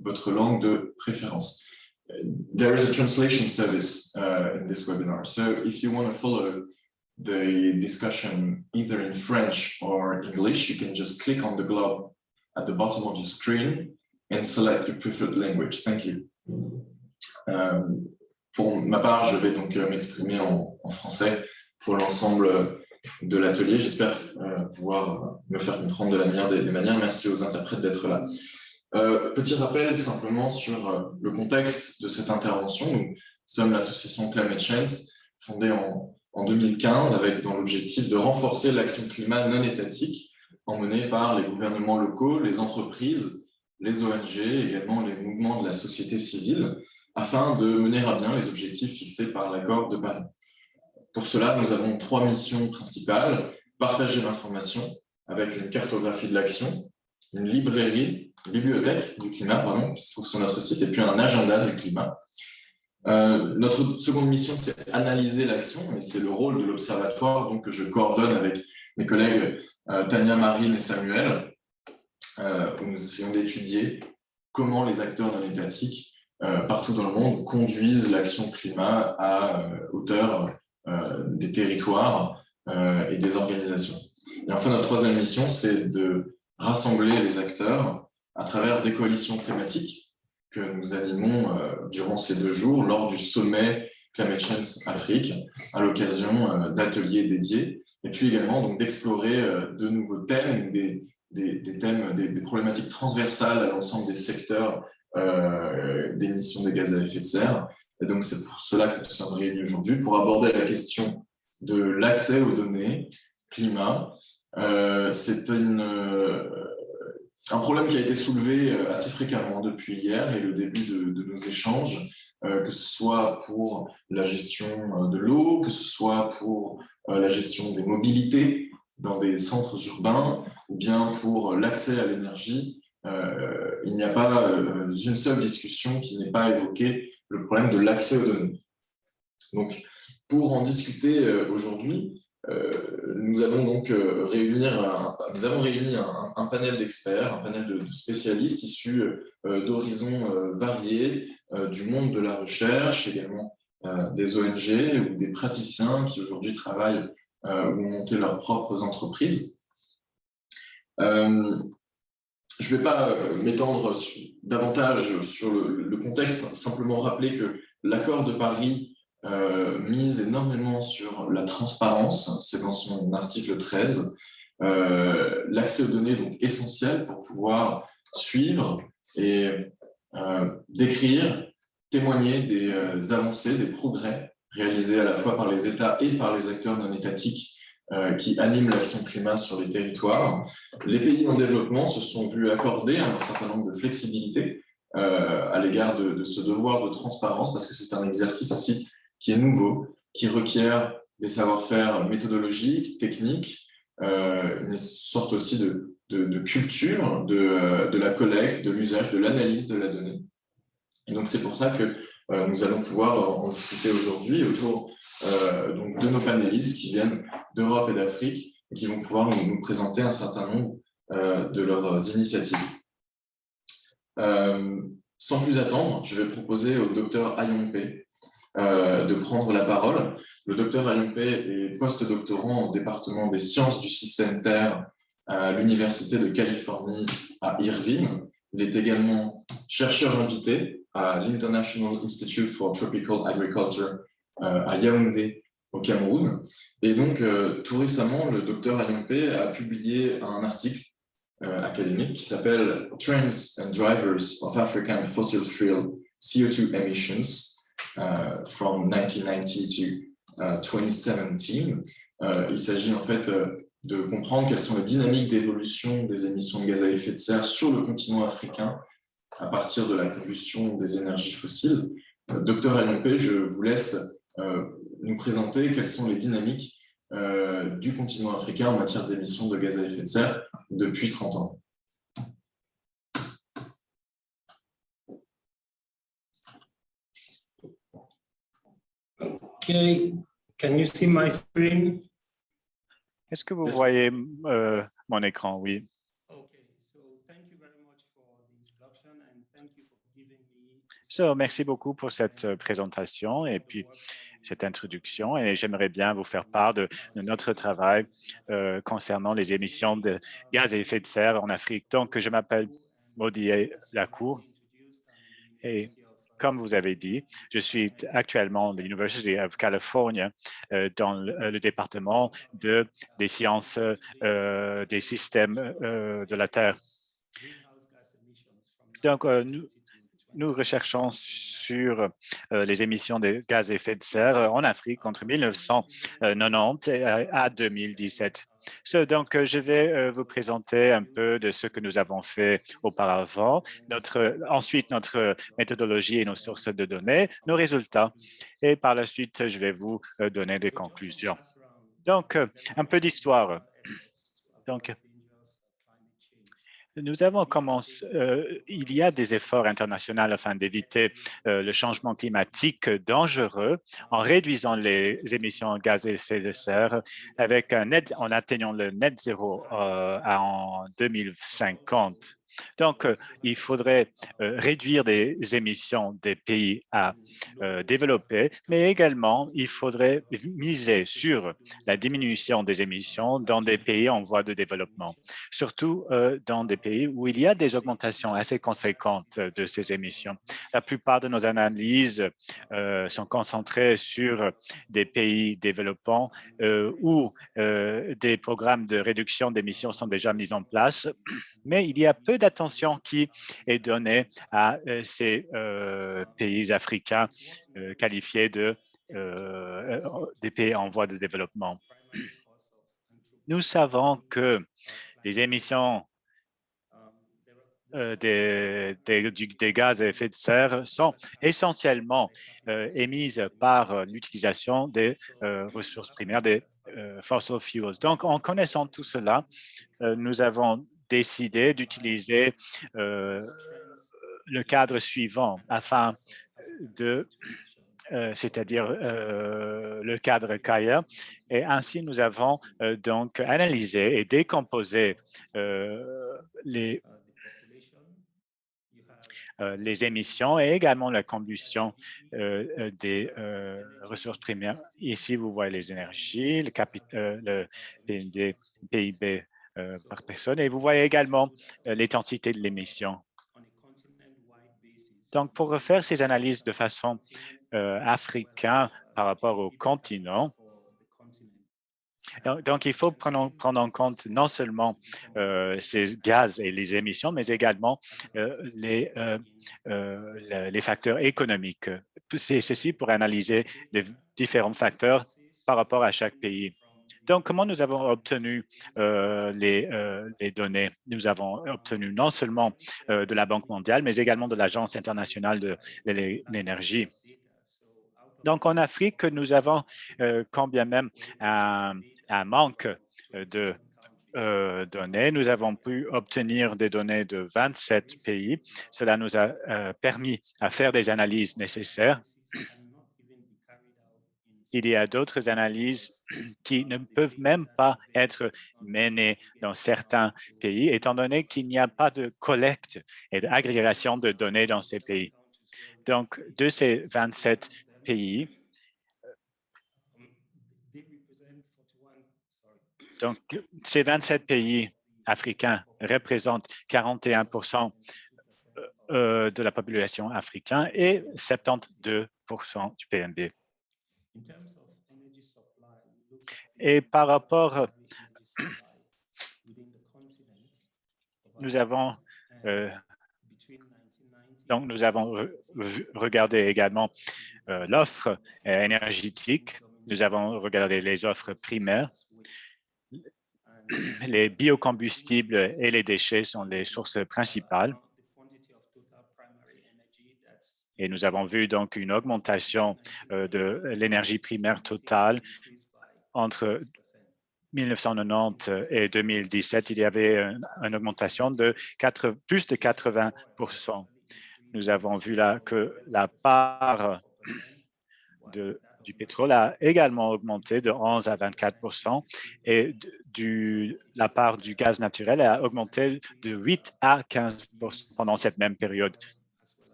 votre langue de préférence. There is a translation service in this webinar, so if you want to follow the discussion either in French or English, you can just click on the globe at the bottom of your screen and select your preferred language. Thank you. Pour ma part, je vais donc m'exprimer en français pour l'ensemble de l'atelier. J'espère pouvoir me faire comprendre de la meilleure des manières. Merci aux interprètes d'être là. Petit rappel simplement sur le contexte de cette intervention. Nous sommes l'association Climate Chance, fondée en 2015 avec dans l'objectif de renforcer l'action climat non étatique emmenée par les gouvernements locaux, les entreprises, les ONG, également les mouvements de la société civile, afin de mener à bien les objectifs fixés par l'accord de Paris. Pour cela, nous avons 3 missions principales: partager l'information avec une cartographie de l'action, une bibliothèque du climat, qui se trouve sur notre site, et puis un agenda du climat. Notre seconde mission, c'est analyser l'action, et c'est le rôle de l'observatoire donc, que je coordonne avec mes collègues Tania, Marine et Samuel, où nous essayons d'étudier comment les acteurs non étatiques partout dans le monde conduisent l'action climat à hauteur des territoires et des organisations. Et enfin, notre troisième mission, c'est de rassembler les acteurs à travers des coalitions thématiques que nous animons durant ces 2 jours lors du sommet Climate Change Afrique, à l'occasion d'ateliers dédiés, et puis également d'explorer de nouveaux thèmes, des problématiques transversales à l'ensemble des secteurs d'émissions de gaz à effet de serre. Et donc c'est pour cela que nous sommes réunis aujourd'hui, pour aborder la question de l'accès aux données climat. C'est un problème qui a été soulevé assez fréquemment depuis hier et le début de nos échanges, que ce soit pour la gestion de l'eau, que ce soit pour la gestion des mobilités dans des centres urbains, ou bien pour l'accès à l'énergie. Il n'y a pas une seule discussion qui n'ait pas évoqué le problème de l'accès aux données. Donc, pour en discuter aujourd'hui, nous avons donc réuni un panel d'experts, un panel de spécialistes issus d'horizons variés, du monde de la recherche, également des ONG ou des praticiens qui aujourd'hui travaillent ou ont monté leurs propres entreprises. Je ne vais pas m'étendre davantage sur le contexte, simplement rappeler que l'accord de Paris mise énormément sur la transparence, c'est dans son article 13, l'accès aux données donc essentiel pour pouvoir suivre et décrire, témoigner des avancées, des progrès réalisés à la fois par les États et par les acteurs non étatiques qui animent l'action climat sur les territoires. Les pays en développement se sont vus accorder un certain nombre de flexibilités à l'égard de ce devoir de transparence, parce que c'est un exercice aussi qui est nouveau, qui requiert des savoir-faire méthodologiques, techniques, une sorte aussi de culture de la collecte, de l'usage, de l'analyse de la donnée. Et donc c'est pour ça que nous allons pouvoir en discuter aujourd'hui autour donc de nos panélistes qui viennent d'Europe et d'Afrique et qui vont pouvoir nous présenter un certain nombre de leurs initiatives. Sans plus attendre, je vais proposer au docteur Ayompe de prendre la parole. Le docteur Ayompe est post-doctorant au département des sciences du système Terre à l'Université de Californie à Irvine. Il est également chercheur invité à l'International Institute for Tropical Agriculture à Yaoundé, au Cameroun. Et donc, tout récemment, le docteur Ayompe a publié un article académique qui s'appelle « Trends and Drivers of African Fossil Fuel CO2 Emissions » from 1990 to 2017. Il s'agit en fait de comprendre quelles sont les dynamiques d'évolution des émissions de gaz à effet de serre sur le continent africain à partir de la combustion des énergies fossiles. Docteur Ayompe, je vous laisse nous présenter quelles sont les dynamiques du continent africain en matière d'émissions de gaz à effet de serre depuis 30 ans. Okay, can you see my screen? Est-ce que vous voyez mon écran? Oui. Merci beaucoup pour cette présentation et puis cette introduction. Et j'aimerais bien vous faire part de notre travail concernant les émissions de gaz à effet de serre en Afrique. Donc, je m'appelle Modier Lacour et comme vous avez dit, je suis actuellement à l'University of California dans le département des sciences des systèmes de la Terre. Donc, nous recherchons sur les émissions de gaz à effet de serre en Afrique entre 1990 à 2017. Donc, je vais vous présenter un peu de ce que nous avons fait auparavant, ensuite notre méthodologie et nos sources de données, nos résultats, et par la suite, je vais vous donner des conclusions. Donc, un peu d'histoire. Donc, nous avons commencé, il y a des efforts internationaux afin d'éviter le changement climatique dangereux en réduisant les émissions de gaz à effet de serre en atteignant le net zéro en 2050. Donc, il faudrait réduire les émissions des pays à développer, mais également, il faudrait miser sur la diminution des émissions dans des pays en voie de développement, surtout dans des pays où il y a des augmentations assez conséquentes de ces émissions. La plupart de nos analyses sont concentrées sur des pays développants où des programmes de réduction d'émissions sont déjà mis en place, mais il y a peu d'attention qui est donnée à ces pays africains qualifiés des pays en voie de développement. Nous savons que les émissions des gaz à effet de serre sont essentiellement émises par l'utilisation des ressources primaires, des fossil fuels. Donc, en connaissant tout cela, nous avons décidé d'utiliser le cadre suivant afin c'est-à-dire le cadre CAIA. Et ainsi, nous avons donc analysé et décomposé les émissions et également la combustion des ressources primaires. Ici, vous voyez les énergies, le PIB par personne et vous voyez également l'intensité de l'émission. Donc, pour refaire ces analyses de façon africaine par rapport au continent, donc, il faut prendre en compte non seulement ces gaz et les émissions, mais également les facteurs économiques. C'est ceci pour analyser les différents facteurs par rapport à chaque pays. Donc, comment nous avons obtenu les données? Nous avons obtenu non seulement de la Banque mondiale, mais également de l'Agence internationale de l'énergie. Donc, en Afrique, nous avons quand bien même un manque de données. Nous avons pu obtenir des données de 27 pays. Cela nous a permis à faire des analyses nécessaires. Il y a d'autres analyses qui ne peuvent même pas être menées dans certains pays, étant donné qu'il n'y a pas de collecte et d'agrégation de données dans ces pays. Donc, de ces 27 pays, donc, ces 27 pays africains représentent 41% de la population africaine et 72% du PNB. Et par rapport, nous avons regardé également l'offre énergétique. Nous avons regardé les offres primaires. Les biocombustibles et les déchets sont les sources principales. Et nous avons vu donc une augmentation de l'énergie primaire totale entre 1990 et 2017. Il y avait une augmentation de plus de 80%. Nous avons vu là que la part du pétrole a également augmenté de 11 à 24% et la part du gaz naturel a augmenté de 8 à 15% pendant cette même période.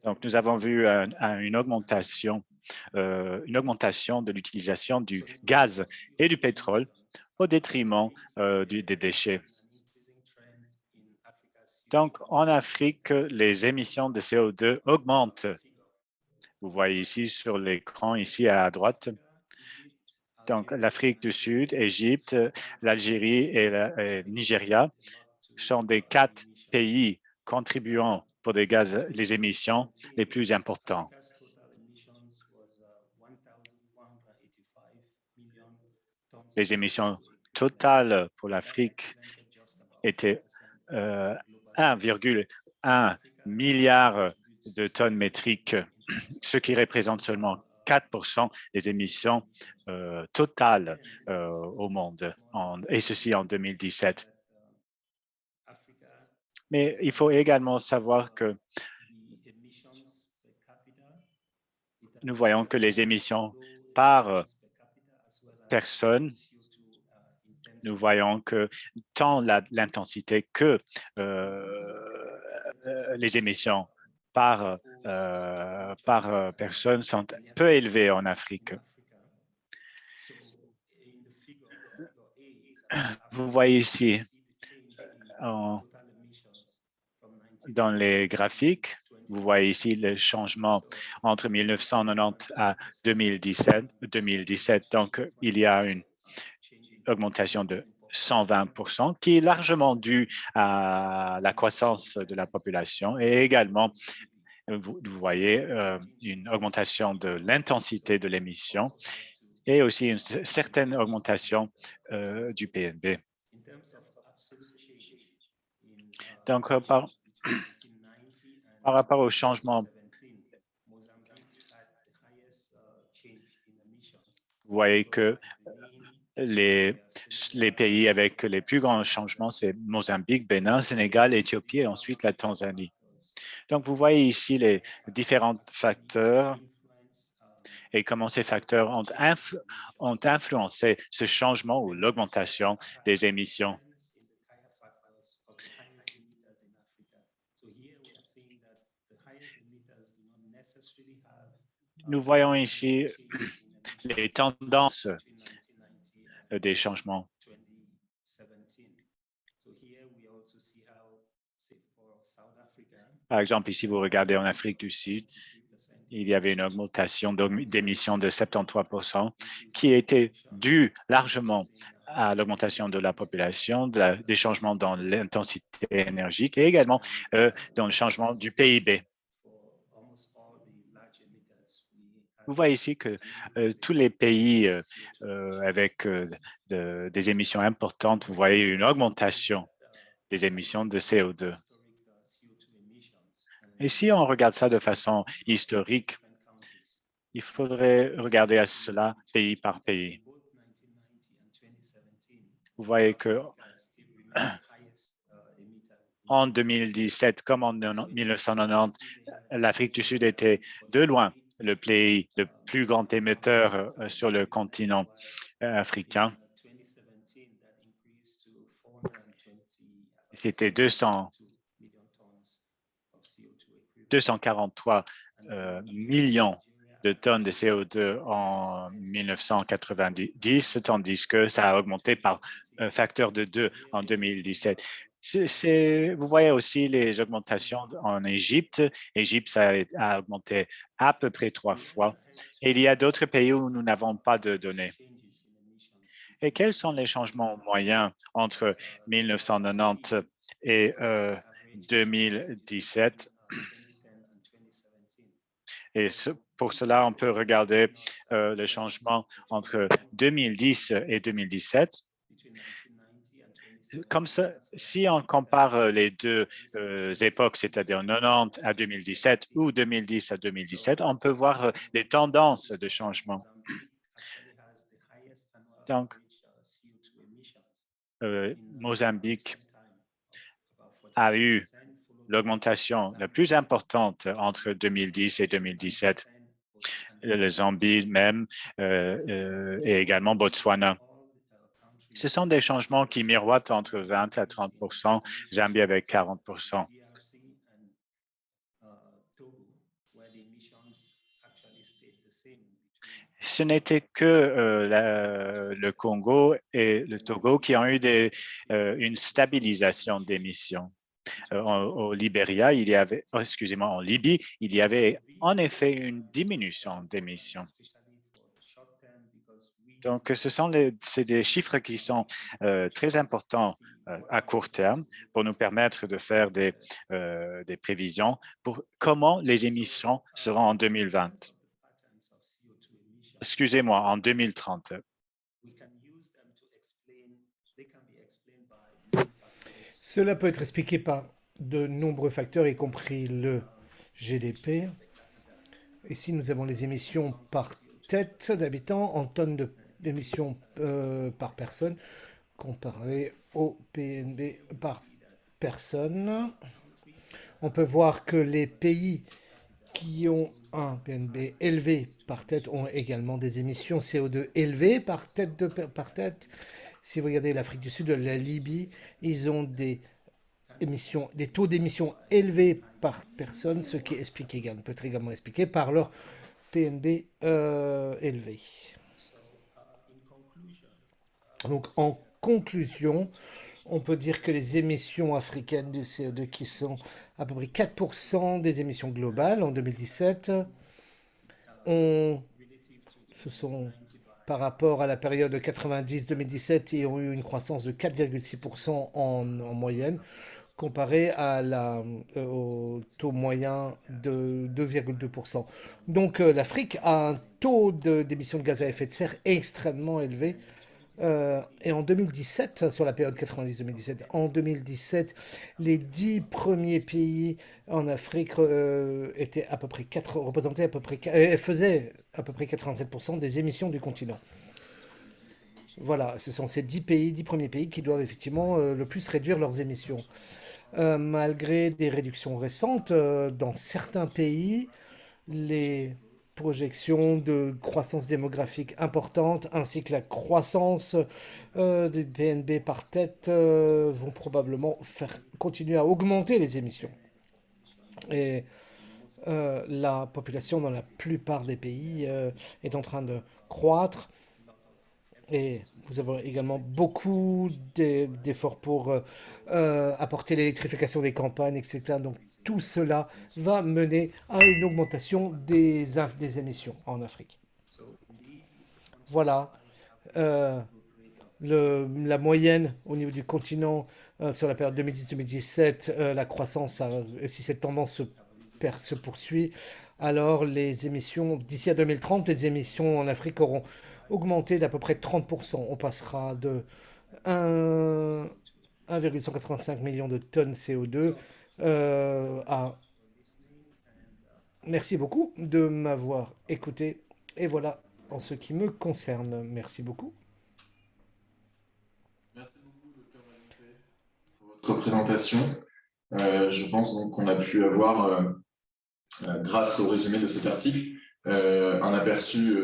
Donc, nous avons vu une augmentation de l'utilisation du gaz et du pétrole au détriment des déchets. Donc, en Afrique, les émissions de CO2 augmentent. Vous voyez ici sur l'écran, ici à droite. Donc, l'Afrique du Sud, Égypte, l'Algérie et le Nigeria sont des 4 pays contribuant pour les émissions les plus importants. Les émissions totales pour l'Afrique étaient 1,1 milliard de tonnes métriques, ce qui représente seulement 4% des émissions totales au monde, et ceci en 2017. Mais il faut également savoir que nous voyons que les émissions par personne, nous voyons que tant l'intensité que les émissions par personne sont peu élevées en Afrique. Vous voyez ici dans les graphiques, vous voyez ici le changement entre 1990 à 2017. Donc, il y a une augmentation de 120%, qui est largement due à la croissance de la population et également, vous voyez, une augmentation de l'intensité de l'émission et aussi une certaine augmentation du PNB. Donc, par rapport au changement, vous voyez que les pays avec les plus grands changements, c'est Mozambique, Bénin, Sénégal, Éthiopie et ensuite la Tanzanie. Donc, vous voyez ici les différents facteurs et comment ces facteurs ont influencé ce changement ou l'augmentation des émissions. Nous voyons ici les tendances des changements. Par exemple, ici, vous regardez en Afrique du Sud, il y avait une augmentation d'émissions de 73% qui était due largement à l'augmentation de la population, des changements dans l'intensité énergique et également dans le changement du PIB. Vous voyez ici que tous les pays avec des émissions importantes, vous voyez une augmentation des émissions de CO2. Et si on regarde ça de façon historique, il faudrait regarder à cela pays par pays. Vous voyez que en 2017, comme en 1990, l'Afrique du Sud était de loin le pays le plus grand émetteur sur le continent africain. C'était 243 millions de tonnes de CO2 en 1990, tandis que ça a augmenté par un facteur de 2 en 2017. Vous voyez aussi les augmentations en Égypte. Égypte, ça a augmenté à peu près 3 fois. Et il y a d'autres pays où nous n'avons pas de données. Et quels sont les changements moyens entre 1990 et 2017? Et pour cela, on peut regarder le changement entre 2010 et 2017. Comme ça, si on compare les deux époques, c'est-à-dire 90 à 2017 ou 2010 à 2017, on peut voir des tendances de changement. Donc, Mozambique a eu l'augmentation la plus importante entre 2010 et 2017. Le Zambie même et également Botswana. Ce sont des changements qui miroitent entre 20 à 30%, Zambie avec 40%. Ce n'était que le Congo et le Togo qui ont eu une stabilisation d'émissions. Au Libéria, il y avait, excusez-moi, en Libye, il y avait en effet une diminution d'émissions. Donc, c'est des chiffres qui sont très importants à court terme pour nous permettre de faire des prévisions pour comment les émissions seront en 2020. Excusez-moi, en 2030. Cela peut être expliqué par de nombreux facteurs, y compris le GDP. Ici, nous avons les émissions par tête d'habitants en tonnes d'émissions par personne, comparé au PNB par personne. On peut voir que les pays qui ont un PNB élevé par tête ont également des émissions CO2 élevées par tête. Si vous regardez l'Afrique du Sud, la Libye, ils ont des taux d'émissions élevés par personne, ce qui peut être également expliqué par leur PNB élevé. Donc, en conclusion, on peut dire que les émissions africaines de CO2 qui sont à peu près 4% des émissions globales en 2017, ce sont par rapport à la période de 90-2017 et ont eu une croissance de 4,6% en moyenne, comparé au taux moyen de 2,2%. Donc l'Afrique a un taux d'émissions de gaz à effet de serre extrêmement élevé. Et en 2017, sur la période 90-2017, en 2017, les 10 premiers pays en Afrique faisaient à peu près 87% des émissions du continent. Voilà, ce sont ces 10 premiers pays qui doivent effectivement le plus réduire leurs émissions. Malgré des réductions récentes dans certains pays, les projections de croissance démographique importante ainsi que la croissance du PNB par tête vont probablement continuer à augmenter les émissions. Et la population dans la plupart des pays est en train de croître. Et vous avez également beaucoup d'efforts pour apporter l'électrification des campagnes, etc. Donc tout cela va mener à une augmentation des émissions en Afrique. Voilà. La moyenne au niveau du continent sur la période 2010-2017, la croissance, si cette tendance se poursuit, alors les émissions, d'ici à 2030, les émissions en Afrique auront augmenté d'à peu près 30%. On passera de 1,185 million de tonnes CO2 à... Merci beaucoup de m'avoir écouté. Et voilà en ce qui me concerne. Merci beaucoup. Merci beaucoup, Dr. Malupe, pour votre présentation. Je pense donc qu'on a pu avoir, grâce au résumé de cet article, un aperçu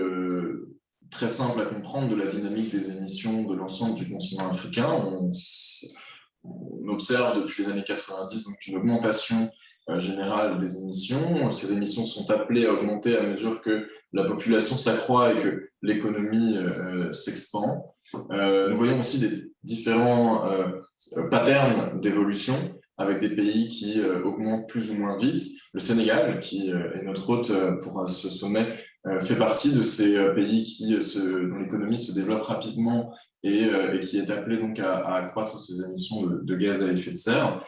très simple à comprendre de la dynamique des émissions de l'ensemble du continent africain. On observe depuis les années 90 donc une augmentation générale des émissions. Ces émissions sont appelées à augmenter à mesure que la population s'accroît et que l'économie s'expand. Nous voyons aussi des différents patterns d'évolution avec des pays qui augmentent plus ou moins vite. Le Sénégal, qui est notre hôte pour ce sommet, fait partie de ces pays dont l'économie se développe rapidement et qui est appelé donc à accroître ses émissions de gaz à effet de serre.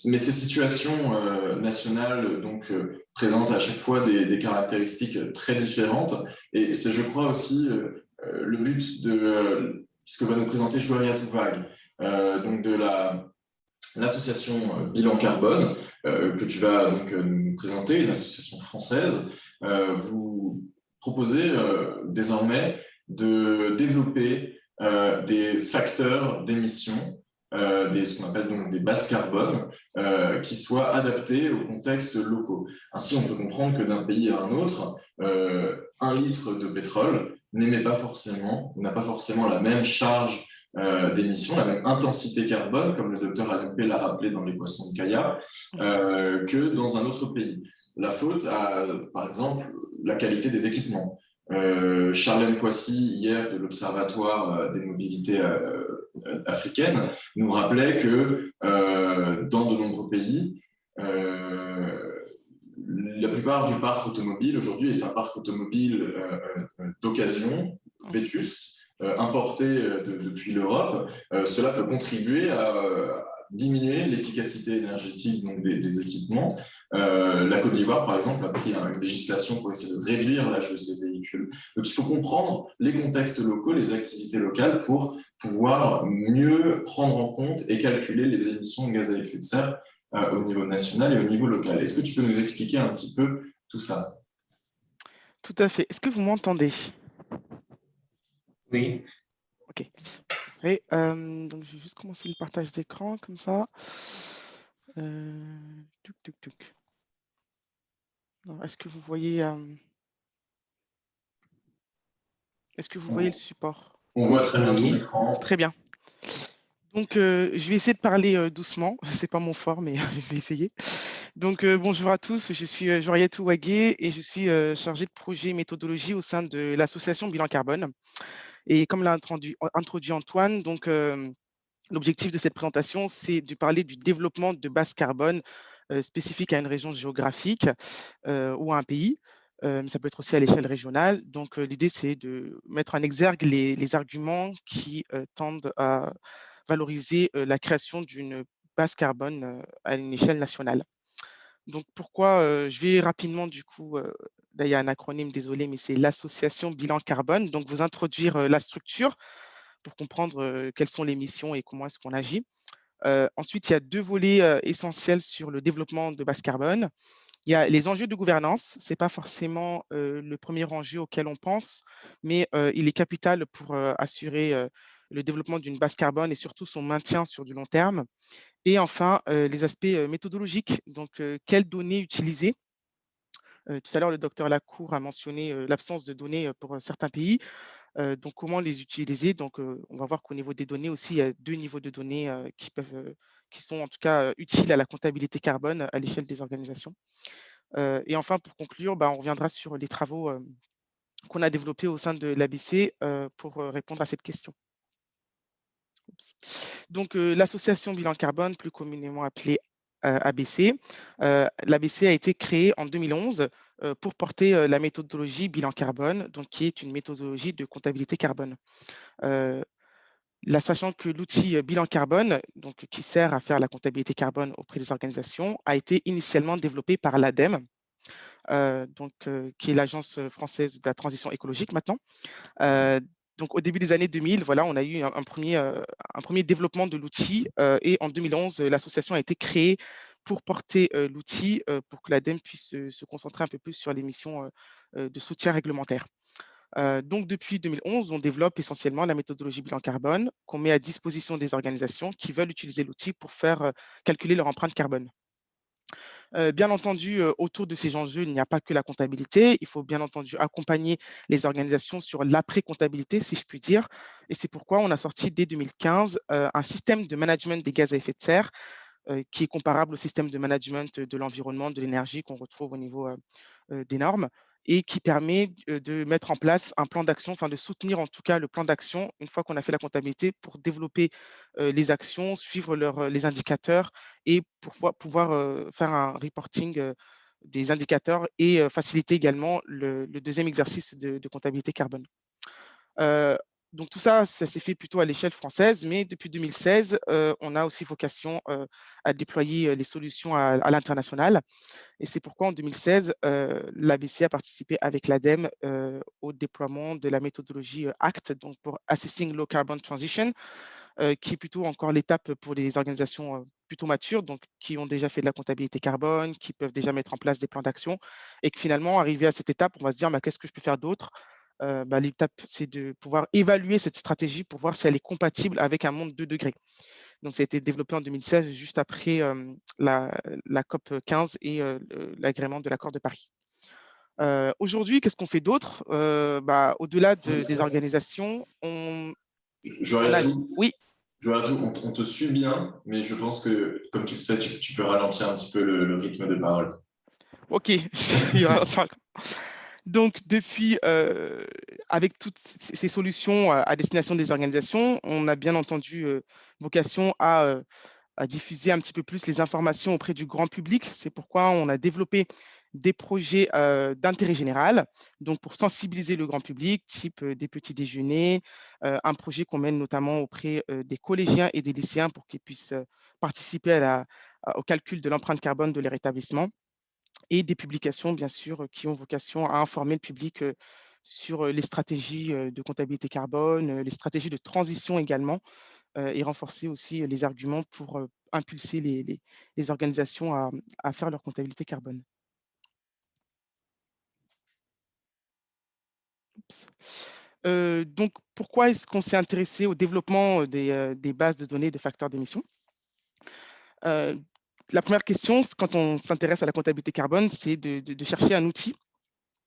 Mais ces situations nationales présentent à chaque fois des caractéristiques très différentes. Et c'est, je crois, aussi le but de ce que va nous présenter Juwaria Touvag, donc de l'association Bilan Carbone, que tu vas donc nous présenter, une association française. Vous proposez désormais de développer des facteurs d'émissions, ce qu'on appelle donc des bases carbone, qui soient adaptés aux contextes locaux. Ainsi, on peut comprendre que d'un pays à un autre, 1 litre de pétrole n'a pas forcément la même charge d'émissions, la même intensité carbone, comme le docteur Alain l'a rappelé dans l'équation de Kaya, que dans un autre pays. La faute à, par exemple, la qualité des équipements. Charlène Poissy, hier, de l'Observatoire des mobilités africaines, nous rappelait que dans de nombreux pays, la plupart du parc automobile aujourd'hui est un parc automobile d'occasion, vétuste, importé depuis l'Europe. Cela peut contribuer à diminuer l'efficacité énergétique donc, des équipements. La Côte d'Ivoire, par exemple, a pris une législation pour essayer de réduire l'âge de ces véhicules. Donc, il faut comprendre les contextes locaux, les activités locales pour pouvoir mieux prendre en compte et calculer les émissions de gaz à effet de serre au niveau national et au niveau local. Est-ce que tu peux nous expliquer un petit peu tout ça? Tout à fait. Est-ce que vous m'entendez? Oui. Ok. Et, donc, je vais juste commencer le partage d'écran comme ça. Tuc, tuc, tuc. Est-ce que vous voyez, le support? On voit très bien ton écran. Très bien. Donc, je vais essayer de parler doucement. C'est pas mon fort, mais je vais essayer. Donc, bonjour à tous. Je suis Joriette Ouagué et je suis chargée de projet méthodologie au sein de l'association Bilan Carbone. Et comme l'a introduit Antoine, donc l'objectif de cette présentation, c'est de parler du développement de bases carbone spécifiques à une région géographique ou à un pays. Mais ça peut être aussi à l'échelle régionale. Donc, l'idée, c'est de mettre en exergue les arguments qui tendent à valoriser la création d'une base carbone à une échelle nationale. Donc, pourquoi je vais rapidement, du coup, là, il y a un acronyme, désolé, mais c'est l'association Bilan Carbone. Donc, vous introduire la structure pour comprendre quelles sont les missions et comment est-ce qu'on agit. Ensuite, il y a deux volets essentiels sur le développement de base carbone. Il y a les enjeux de gouvernance. Ce n'est pas forcément le premier enjeu auquel on pense, mais il est capital pour assurer le développement d'une base carbone et surtout son maintien sur du long terme. Et enfin, les aspects méthodologiques. Donc, quelles données utiliser? Tout à l'heure, le docteur Lacour a mentionné l'absence de données pour certains pays. Donc, comment les utiliser? Donc, on va voir qu'au niveau des données aussi, il y a deux niveaux de données qui sont en tout cas utiles à la comptabilité carbone à l'échelle des organisations. Et enfin, pour conclure, on reviendra sur les travaux qu'on a développés au sein de l'ABC pour répondre à cette question. Oups. Donc, l'association Bilan Carbone, plus communément appelée ABC, l'ABC a été créée en 2011 pour porter la méthodologie Bilan Carbone, donc, qui est une méthodologie de comptabilité carbone. Là, sachant que l'outil Bilan Carbone, donc, qui sert à faire la comptabilité carbone auprès des organisations, a été initialement développé par l'ADEME, qui est l'Agence française de la transition écologique maintenant. Donc, au début des années 2000, voilà, on a eu un premier développement de l'outil et en 2011, l'association a été créée pour porter l'outil pour que l'ADEME puisse se concentrer un peu plus sur les missions de soutien réglementaire. Donc, depuis 2011, on développe essentiellement la méthodologie bilan carbone qu'on met à disposition des organisations qui veulent utiliser l'outil pour faire calculer leur empreinte carbone. Bien entendu, autour de ces enjeux, il n'y a pas que la comptabilité. Il faut bien entendu accompagner les organisations sur l'après-comptabilité, si je puis dire. Et c'est pourquoi on a sorti dès 2015 un système de management des gaz à effet de serre qui est comparable au système de management de l'environnement, de l'énergie qu'on retrouve au niveau des normes et qui permet de mettre en place un plan d'action, enfin de soutenir en tout cas le plan d'action une fois qu'on a fait la comptabilité pour développer les actions, suivre les indicateurs et pour pouvoir faire un reporting des indicateurs et faciliter également le deuxième exercice de comptabilité carbone. Donc tout ça, ça s'est fait plutôt à l'échelle française, mais depuis 2016, on a aussi vocation à déployer les solutions à l'international. Et c'est pourquoi en 2016, l'ABC a participé avec l'ADEME au déploiement de la méthodologie ACT, donc pour Assessing Low Carbon Transition, qui est plutôt encore l'étape pour les organisations plutôt matures, donc qui ont déjà fait de la comptabilité carbone, qui peuvent déjà mettre en place des plans d'action, et que finalement, arrivé à cette étape, on va se dire qu'est-ce que je peux faire d'autre? L'étape, c'est de pouvoir évaluer cette stratégie pour voir si elle est compatible avec un monde 2 degrés. Donc, ça a été développé en 2016, juste après la COP 15 et l'agrément de l'accord de Paris. Aujourd'hui, qu'est-ce qu'on fait d'autre? Au-delà des organisations, on Oui, On te suit bien, mais je pense que, comme tu le sais, tu peux ralentir un petit peu le rythme de parole. ok. Donc, depuis, avec toutes ces solutions à destination des organisations, on a bien entendu vocation à diffuser un petit peu plus les informations auprès du grand public. C'est pourquoi on a développé des projets d'intérêt général, donc pour sensibiliser le grand public, type des petits déjeuners, un projet qu'on mène notamment auprès des collégiens et des lycéens pour qu'ils puissent participer au calcul de l'empreinte carbone de leur établissement, et des publications, bien sûr, qui ont vocation à informer le public sur les stratégies de comptabilité carbone, les stratégies de transition également, et renforcer aussi les arguments pour impulser les organisations à faire leur comptabilité carbone. Donc, pourquoi est-ce qu'on s'est intéressé au développement des bases de données de facteurs d'émission? La première question, quand on s'intéresse à la comptabilité carbone, c'est de chercher un outil.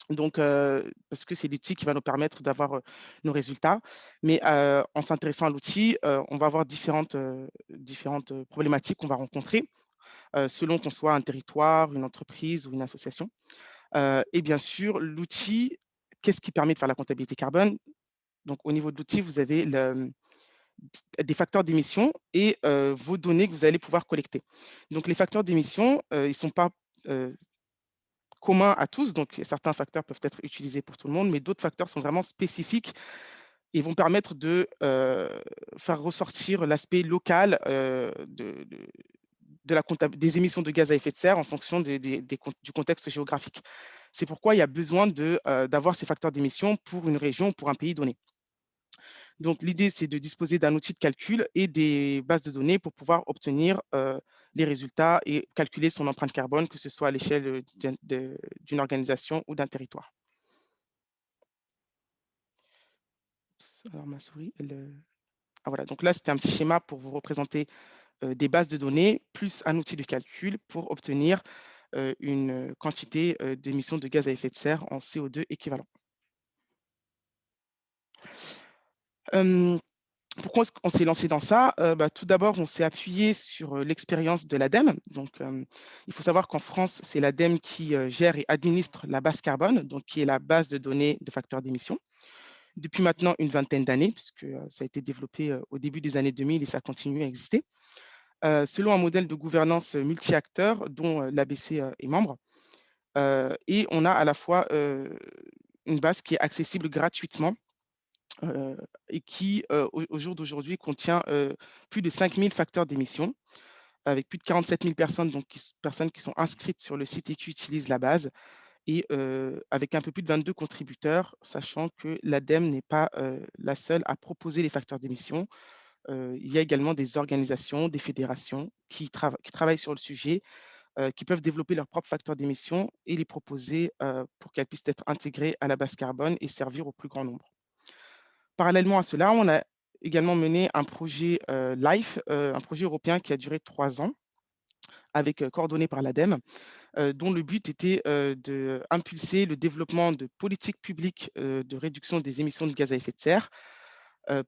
Donc, parce que c'est l'outil qui va nous permettre d'avoir nos résultats. Mais en s'intéressant à l'outil, on va avoir différentes problématiques qu'on va rencontrer, selon qu'on soit un territoire, une entreprise ou une association. Et bien sûr, l'outil, qu'est-ce qui permet de faire la comptabilité carbone? Donc, au niveau de l'outil, vous avez des facteurs d'émission et vos données que vous allez pouvoir collecter. Donc, les facteurs d'émission, ils ne sont pas communs à tous. Donc, certains facteurs peuvent être utilisés pour tout le monde, mais d'autres facteurs sont vraiment spécifiques et vont permettre de faire ressortir l'aspect local des émissions de gaz à effet de serre en fonction du contexte géographique. C'est pourquoi il y a besoin d'avoir ces facteurs d'émission pour une région, pour un pays donné. Donc, l'idée, c'est de disposer d'un outil de calcul et des bases de données pour pouvoir obtenir les résultats et calculer son empreinte carbone, que ce soit à l'échelle d'une organisation ou d'un territoire. Alors, ma souris, ah, voilà. Donc là, c'était un petit schéma pour vous représenter des bases de données plus un outil de calcul pour obtenir une quantité d'émissions de gaz à effet de serre en CO2 équivalent. Pourquoi on s'est lancé dans ça? Tout d'abord, on s'est appuyé sur l'expérience de l'ADEME. Donc, il faut savoir qu'en France, c'est l'ADEME qui gère et administre la base carbone, donc qui est la base de données de facteurs d'émission, depuis maintenant une vingtaine d'années, puisque ça a été développé au début des années 2000 et ça continue à exister, selon un modèle de gouvernance multi-acteurs dont l'ABC est membre. Et on a à la fois une base qui est accessible gratuitement et qui, au jour d'aujourd'hui, contient plus de 5000 facteurs d'émission, avec plus de 47 000 personnes, personnes qui sont inscrites sur le site et qui utilisent la base, et avec un peu plus de 22 contributeurs, sachant que l'ADEME n'est pas la seule à proposer les facteurs d'émission. Il y a également des organisations, des fédérations qui travaillent sur le sujet, qui peuvent développer leurs propres facteurs d'émission et les proposer pour qu'elles puissent être intégrées à la base carbone et servir au plus grand nombre. Parallèlement à cela, on a également mené un projet LIFE, un projet européen qui a duré 3 ans, coordonné par l'ADEME, dont le but était d'impulser le développement de politiques publiques de réduction des émissions de gaz à effet de serre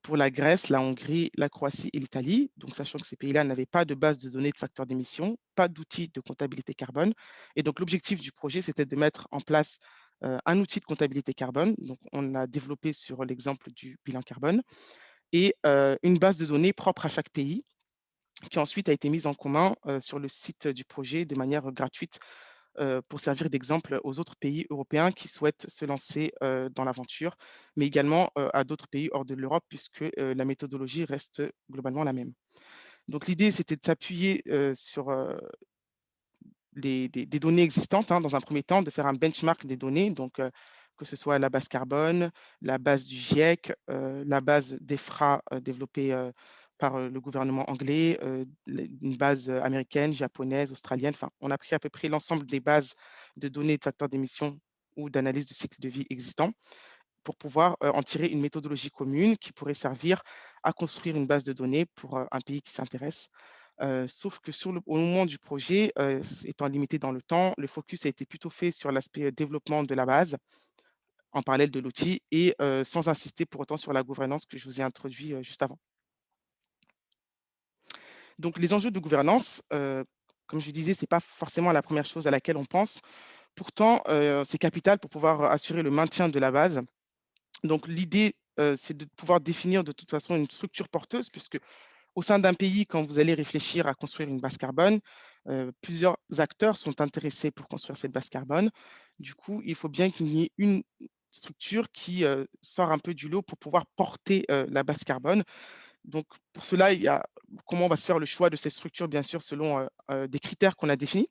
pour la Grèce, la Hongrie, la Croatie et l'Italie. Donc, sachant que ces pays-là n'avaient pas de base de données de facteurs d'émission, pas d'outils de comptabilité carbone. Et donc, l'objectif du projet, c'était de mettre en place un outil de comptabilité carbone. Donc, on a développé sur l'exemple du bilan carbone et une base de données propre à chaque pays qui ensuite a été mise en commun sur le site du projet de manière gratuite pour servir d'exemple aux autres pays européens qui souhaitent se lancer dans l'aventure, mais également à d'autres pays hors de l'Europe, puisque la méthodologie reste globalement la même. Donc l'idée, c'était de s'appuyer sur des données existantes, hein, dans un premier temps, de faire un benchmark des données, donc que ce soit la base carbone, la base du GIEC, la base d'EFRA développée par le gouvernement anglais, une base américaine, japonaise, australienne. Enfin, on a pris à peu près l'ensemble des bases de données de facteurs d'émission ou d'analyse de cycle de vie existants pour pouvoir en tirer une méthodologie commune qui pourrait servir à construire une base de données pour un pays qui s'intéresse. Sauf que au moment du projet, étant limité dans le temps, le focus a été plutôt fait sur l'aspect développement de la base, en parallèle de l'outil et sans insister pour autant sur la gouvernance que je vous ai introduit juste avant. Donc, les enjeux de gouvernance, comme je disais, ce n'est pas forcément la première chose à laquelle on pense. Pourtant, c'est capital pour pouvoir assurer le maintien de la base. Donc, l'idée, c'est de pouvoir définir de toute façon une structure porteuse, puisque au sein d'un pays, quand vous allez réfléchir à construire une base carbone, plusieurs acteurs sont intéressés pour construire cette base carbone. Du coup, il faut bien qu'il y ait une structure qui sort un peu du lot pour pouvoir porter la base carbone. Donc, pour cela, il y a comment on va se faire le choix de cette structure, bien sûr, selon des critères qu'on a définis.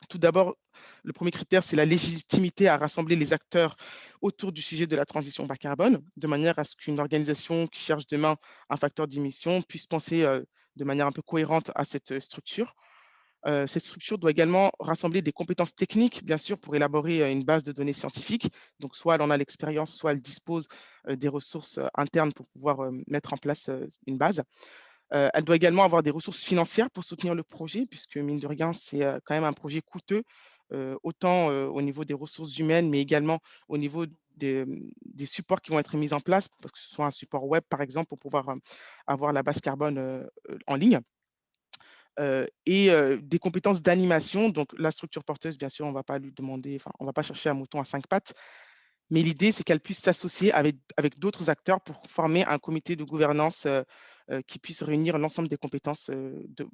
Tout d'abord, le premier critère, c'est la légitimité à rassembler les acteurs autour du sujet de la transition bas carbone, de manière à ce qu'une organisation qui cherche demain un facteur d'émission puisse penser de manière un peu cohérente à cette structure. Cette structure doit également rassembler des compétences techniques, bien sûr, pour élaborer une base de données scientifiques. Donc, soit elle en a l'expérience, soit elle dispose des ressources internes pour pouvoir mettre en place une base. Elle doit également avoir des ressources financières pour soutenir le projet, puisque mine de rien, c'est quand même un projet coûteux, autant au niveau des ressources humaines, mais également au niveau des supports qui vont être mis en place, parce que ce soit un support web, par exemple, pour pouvoir avoir la base carbone en ligne. Et des compétences d'animation. Donc, la structure porteuse, bien sûr, on ne va pas lui demander, enfin, on ne va pas chercher un mouton à 5 pattes, mais l'idée, c'est qu'elle puisse s'associer avec d'autres acteurs pour former un comité de gouvernance qui puisse réunir l'ensemble des compétences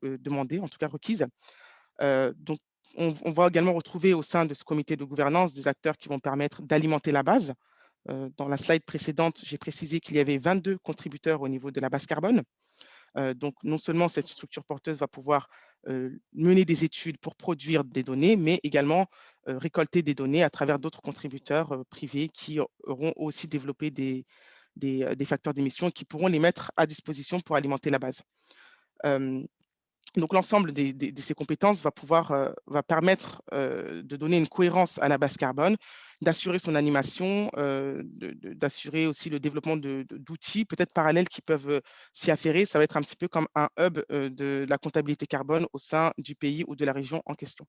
demandées, en tout cas requises. Donc, on va également retrouver au sein de ce comité de gouvernance des acteurs qui vont permettre d'alimenter la base. Dans la slide précédente, j'ai précisé qu'il y avait 22 contributeurs au niveau de la base carbone. Donc, non seulement cette structure porteuse va pouvoir mener des études pour produire des données, mais également récolter des données à travers d'autres contributeurs privés qui auront aussi développé des facteurs d'émission et qui pourront les mettre à disposition pour alimenter la base. Donc, l'ensemble de ces compétences va permettre de donner une cohérence à la base carbone, d'assurer son animation, d'assurer aussi le développement d'outils peut-être parallèles qui peuvent s'y affairer. Ça va être un petit peu comme un hub de la comptabilité carbone au sein du pays ou de la région en question.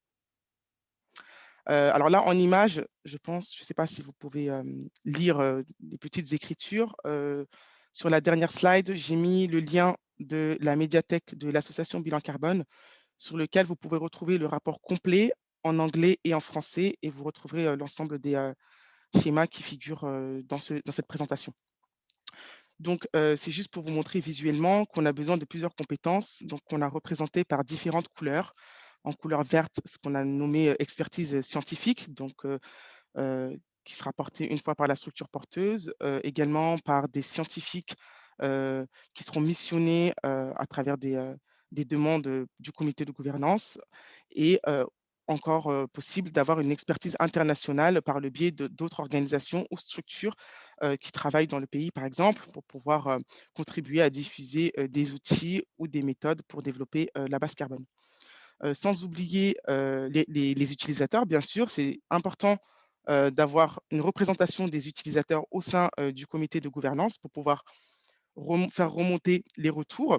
Alors là, en image, je pense, je ne sais pas si vous pouvez lire les petites écritures. Sur la dernière slide, j'ai mis le lien de la médiathèque de l'association Bilan Carbone, sur lequel vous pouvez retrouver le rapport complet en anglais et en français, et vous retrouverez l'ensemble des schémas qui figurent dans cette présentation. Donc, c'est juste pour vous montrer visuellement qu'on a besoin de plusieurs compétences. Donc, on a représenté par différentes couleurs. En couleur verte, ce qu'on a nommé expertise scientifique, donc qui sera portée une fois par la structure porteuse, également par des scientifiques qui seront missionnés à travers des demandes du comité de gouvernance et encore possible d'avoir une expertise internationale par le biais d'autres organisations ou structures qui travaillent dans le pays, par exemple, pour pouvoir contribuer à diffuser des outils ou des méthodes pour développer la base carbone. Sans oublier les utilisateurs, bien sûr, c'est important d'avoir une représentation des utilisateurs au sein du comité de gouvernance pour pouvoir faire remonter les retours,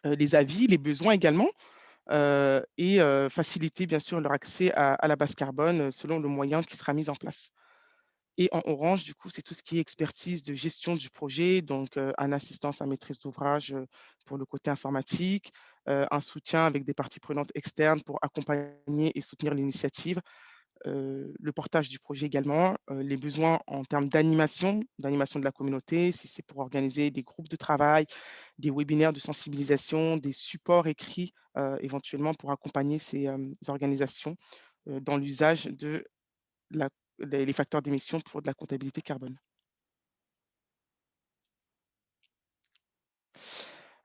les avis, les besoins également, et faciliter bien sûr leur accès à la base carbone selon le moyen qui sera mis en place. Et en orange, du coup, c'est tout ce qui est expertise de gestion du projet, donc un assistance à maîtrise d'ouvrage pour le côté informatique, un soutien avec des parties prenantes externes pour accompagner et soutenir l'initiative, le portage du projet également, les besoins en termes d'animation de la communauté, si c'est pour organiser des groupes de travail, des webinaires de sensibilisation, des supports écrits éventuellement pour accompagner ces organisations dans l'usage de les facteurs d'émission pour de la comptabilité carbone.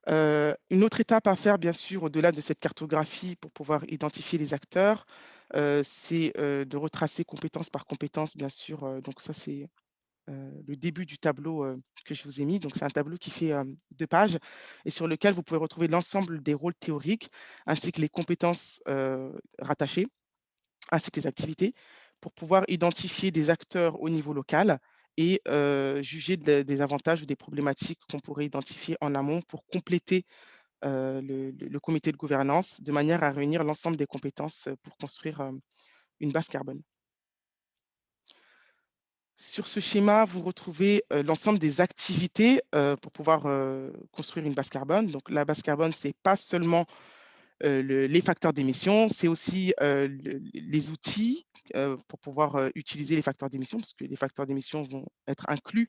Une autre étape à faire, bien sûr, au-delà de cette cartographie pour pouvoir identifier les acteurs, c'est de retracer compétence par compétence, bien sûr. Donc ça, c'est le début du tableau que je vous ai mis. Donc c'est un tableau qui fait 2 pages et sur lequel vous pouvez retrouver l'ensemble des rôles théoriques ainsi que les compétences rattachées, ainsi que les activités, pour pouvoir identifier des acteurs au niveau local et juger des avantages ou des problématiques qu'on pourrait identifier en amont pour compléter le comité de gouvernance de manière à réunir l'ensemble des compétences pour construire une base carbone. Sur ce schéma, vous retrouvez l'ensemble des activités pour pouvoir construire une base carbone. Donc, la base carbone, ce n'est pas seulement les facteurs d'émission, c'est aussi les outils pour pouvoir utiliser les facteurs d'émission, parce que les facteurs d'émission vont être inclus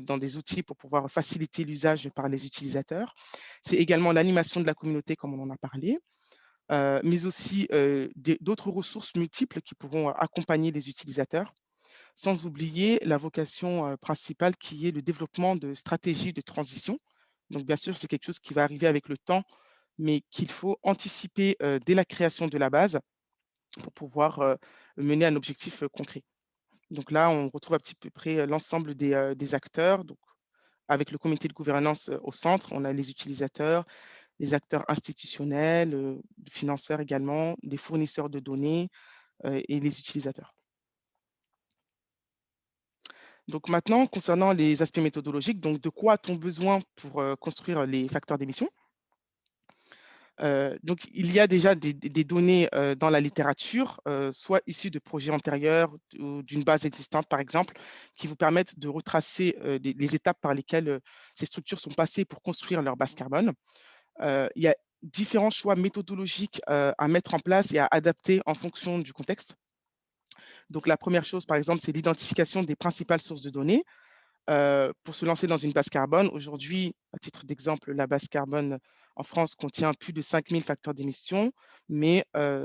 dans des outils pour pouvoir faciliter l'usage par les utilisateurs. C'est également l'animation de la communauté, comme on en a parlé, mais aussi d'autres ressources multiples qui pourront accompagner les utilisateurs, sans oublier la vocation principale qui est le développement de stratégies de transition. Donc, bien sûr, c'est quelque chose qui va arriver avec le temps, mais qu'il faut anticiper dès la création de la base pour pouvoir mener un objectif concret. Donc là, on retrouve à petit peu près l'ensemble des acteurs. Donc, avec le comité de gouvernance au centre, on a les utilisateurs, les acteurs institutionnels, financeurs également, des fournisseurs de données et les utilisateurs. Donc maintenant, concernant les aspects méthodologiques, donc de quoi a-t-on besoin pour construire les facteurs d'émission? Donc, il y a déjà des données dans la littérature, soit issues de projets antérieurs ou d'une base existante, par exemple, qui vous permettent de retracer les étapes par lesquelles ces structures sont passées pour construire leur base carbone. Il y a différents choix méthodologiques à mettre en place et à adapter en fonction du contexte. Donc, la première chose, par exemple, c'est l'identification des principales sources de données. Pour se lancer dans une base carbone, aujourd'hui, à titre d'exemple, la base carbone en France contient plus de 5000 facteurs d'émission, mais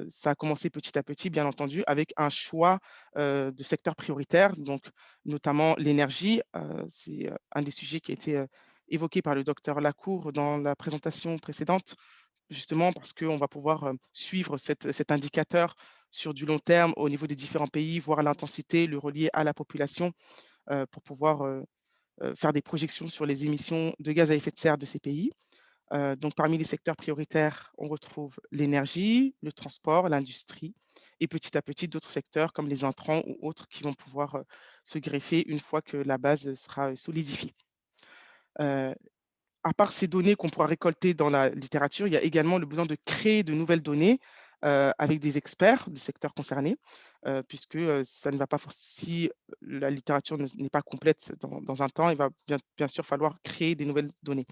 ça a commencé petit à petit, bien entendu, avec un choix de secteurs prioritaires, donc notamment l'énergie. C'est un des sujets qui a été évoqué par le docteur Lacour dans la présentation précédente, justement parce qu'on va pouvoir suivre cet indicateur sur du long terme au niveau des différents pays, voir l'intensité, le relier à la population pour pouvoir faire des projections sur les émissions de gaz à effet de serre de ces pays. Donc, parmi les secteurs prioritaires, on retrouve l'énergie, le transport, l'industrie et petit à petit d'autres secteurs comme les intrants ou autres qui vont pouvoir se greffer une fois que la base sera solidifiée. À part ces données qu'on pourra récolter dans la littérature, il y a également le besoin de créer de nouvelles données avec des experts des secteurs concernés, puisque ça ne va pas si la littérature n'est pas complète dans un temps, il va bien sûr falloir créer des nouvelles données.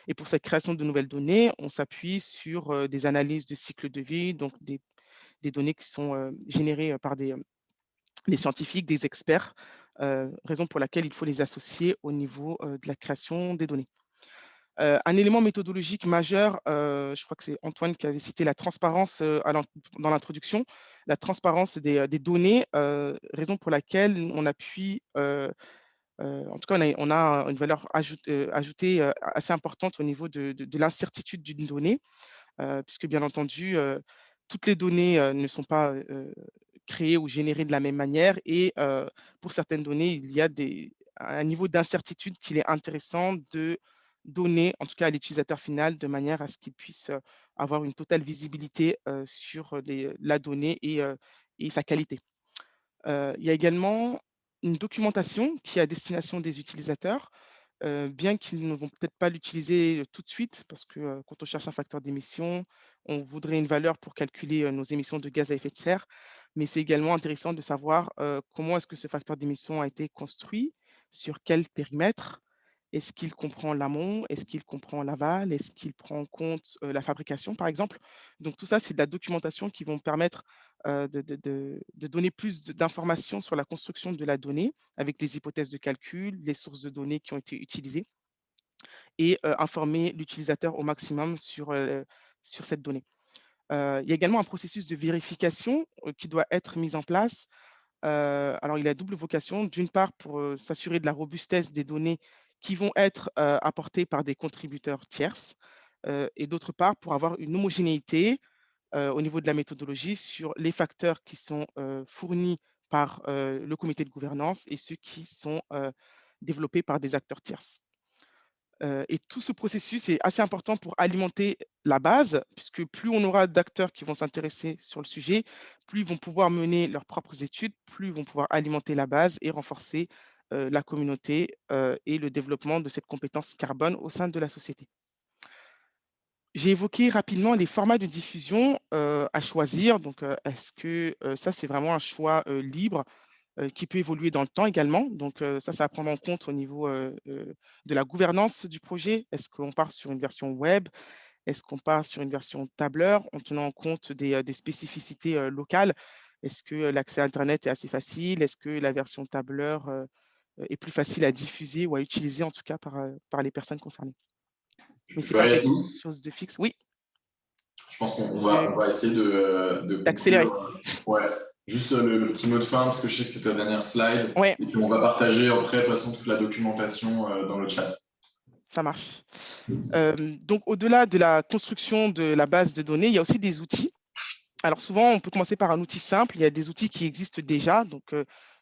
Et pour cette création de nouvelles données, on s'appuie sur des analyses de cycle de vie, donc des données qui sont générées par des scientifiques, des experts, raison pour laquelle il faut les associer au niveau de la création des données. Un élément méthodologique majeur, je crois que c'est Antoine qui avait cité la transparence dans l'introduction, la transparence des données, raison pour laquelle on appuie, en tout cas, on a une valeur ajoutée assez importante au niveau de l'incertitude d'une donnée, puisque bien entendu, toutes les données ne sont pas créées ou générées de la même manière et pour certaines données, il y a un niveau d'incertitude qu'il est intéressant de donner, en tout cas à l'utilisateur final, de manière à ce qu'il puisse avoir une totale visibilité sur la donnée et sa qualité. Il y a également une documentation qui est à destination des utilisateurs, bien qu'ils ne vont peut-être pas l'utiliser tout de suite, parce que quand on cherche un facteur d'émission, on voudrait une valeur pour calculer nos émissions de gaz à effet de serre. Mais c'est également intéressant de savoir comment est-ce que ce facteur d'émission a été construit, sur quel périmètre, est-ce qu'il comprend l'amont, est-ce qu'il comprend l'aval, est-ce qu'il prend en compte la fabrication, par exemple. Donc tout ça, c'est de la documentation qui vont permettre de donner plus d'informations sur la construction de la donnée, avec les hypothèses de calcul, les sources de données qui ont été utilisées, et informer l'utilisateur au maximum sur cette donnée. Il y a également un processus de vérification qui doit être mis en place. Alors, il a double vocation. D'une part, pour s'assurer de la robustesse des données qui vont être apportées par des contributeurs tierces, et d'autre part, pour avoir une homogénéité au niveau de la méthodologie sur les facteurs qui sont fournis par le comité de gouvernance et ceux qui sont développés par des acteurs tierces. Et tout ce processus est assez important pour alimenter la base, puisque plus on aura d'acteurs qui vont s'intéresser sur le sujet, plus ils vont pouvoir mener leurs propres études, plus ils vont pouvoir alimenter la base et renforcer la communauté et le développement de cette compétence carbone au sein de la société. J'ai évoqué rapidement les formats de diffusion à choisir. Donc, est-ce que ça, c'est vraiment un choix libre? qui peut évoluer dans le temps également. Donc, ça va prendre en compte au niveau de la gouvernance du projet. Est-ce qu'on part sur une version web? Est-ce qu'on part sur une version tableur en tenant en compte des spécificités locales? Est-ce que l'accès à Internet est assez facile? Est-ce que la version tableur est plus facile à diffuser ou à utiliser, en tout cas, par les personnes concernées? Mais ce n'est pas verrai quelque tout. chose de fixe. Oui, Je pense qu'on va essayer de d'accélérer. conclure. Ouais. Juste le petit mot de fin, parce que je sais que c'est ta dernière slide. Ouais, Et puis on va partager après, de toute façon, toute la documentation dans le chat. ça marche. Donc, au-delà de la construction de la base de données, il y a aussi des outils. Alors souvent, on peut commencer par un outil simple. Il y a des outils qui existent déjà. Donc,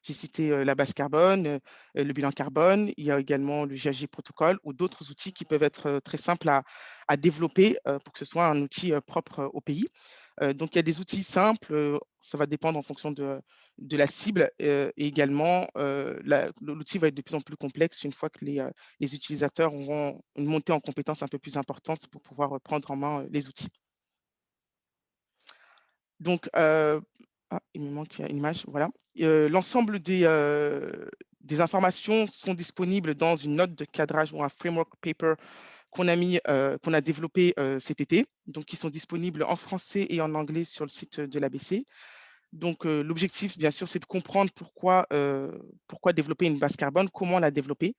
j'ai cité la base carbone, le bilan carbone. Il y a également le GHG protocole ou d'autres outils qui peuvent être très simples à développer pour que ce soit un outil propre au pays. Donc, il y a des outils simples. Ça va dépendre en fonction de la cible. Et également, l'outil va être de plus en plus complexe une fois que les utilisateurs auront une montée en compétences un peu plus importante pour pouvoir prendre en main les outils. Donc, il me manque une image, voilà. L'ensemble des informations sont disponibles dans une note de cadrage ou un framework paper qu'on a développé cet été, donc qui sont disponibles en français et en anglais sur le site de l'ABC. Donc, l'objectif, bien sûr, c'est de comprendre pourquoi développer une base carbone, comment la développer,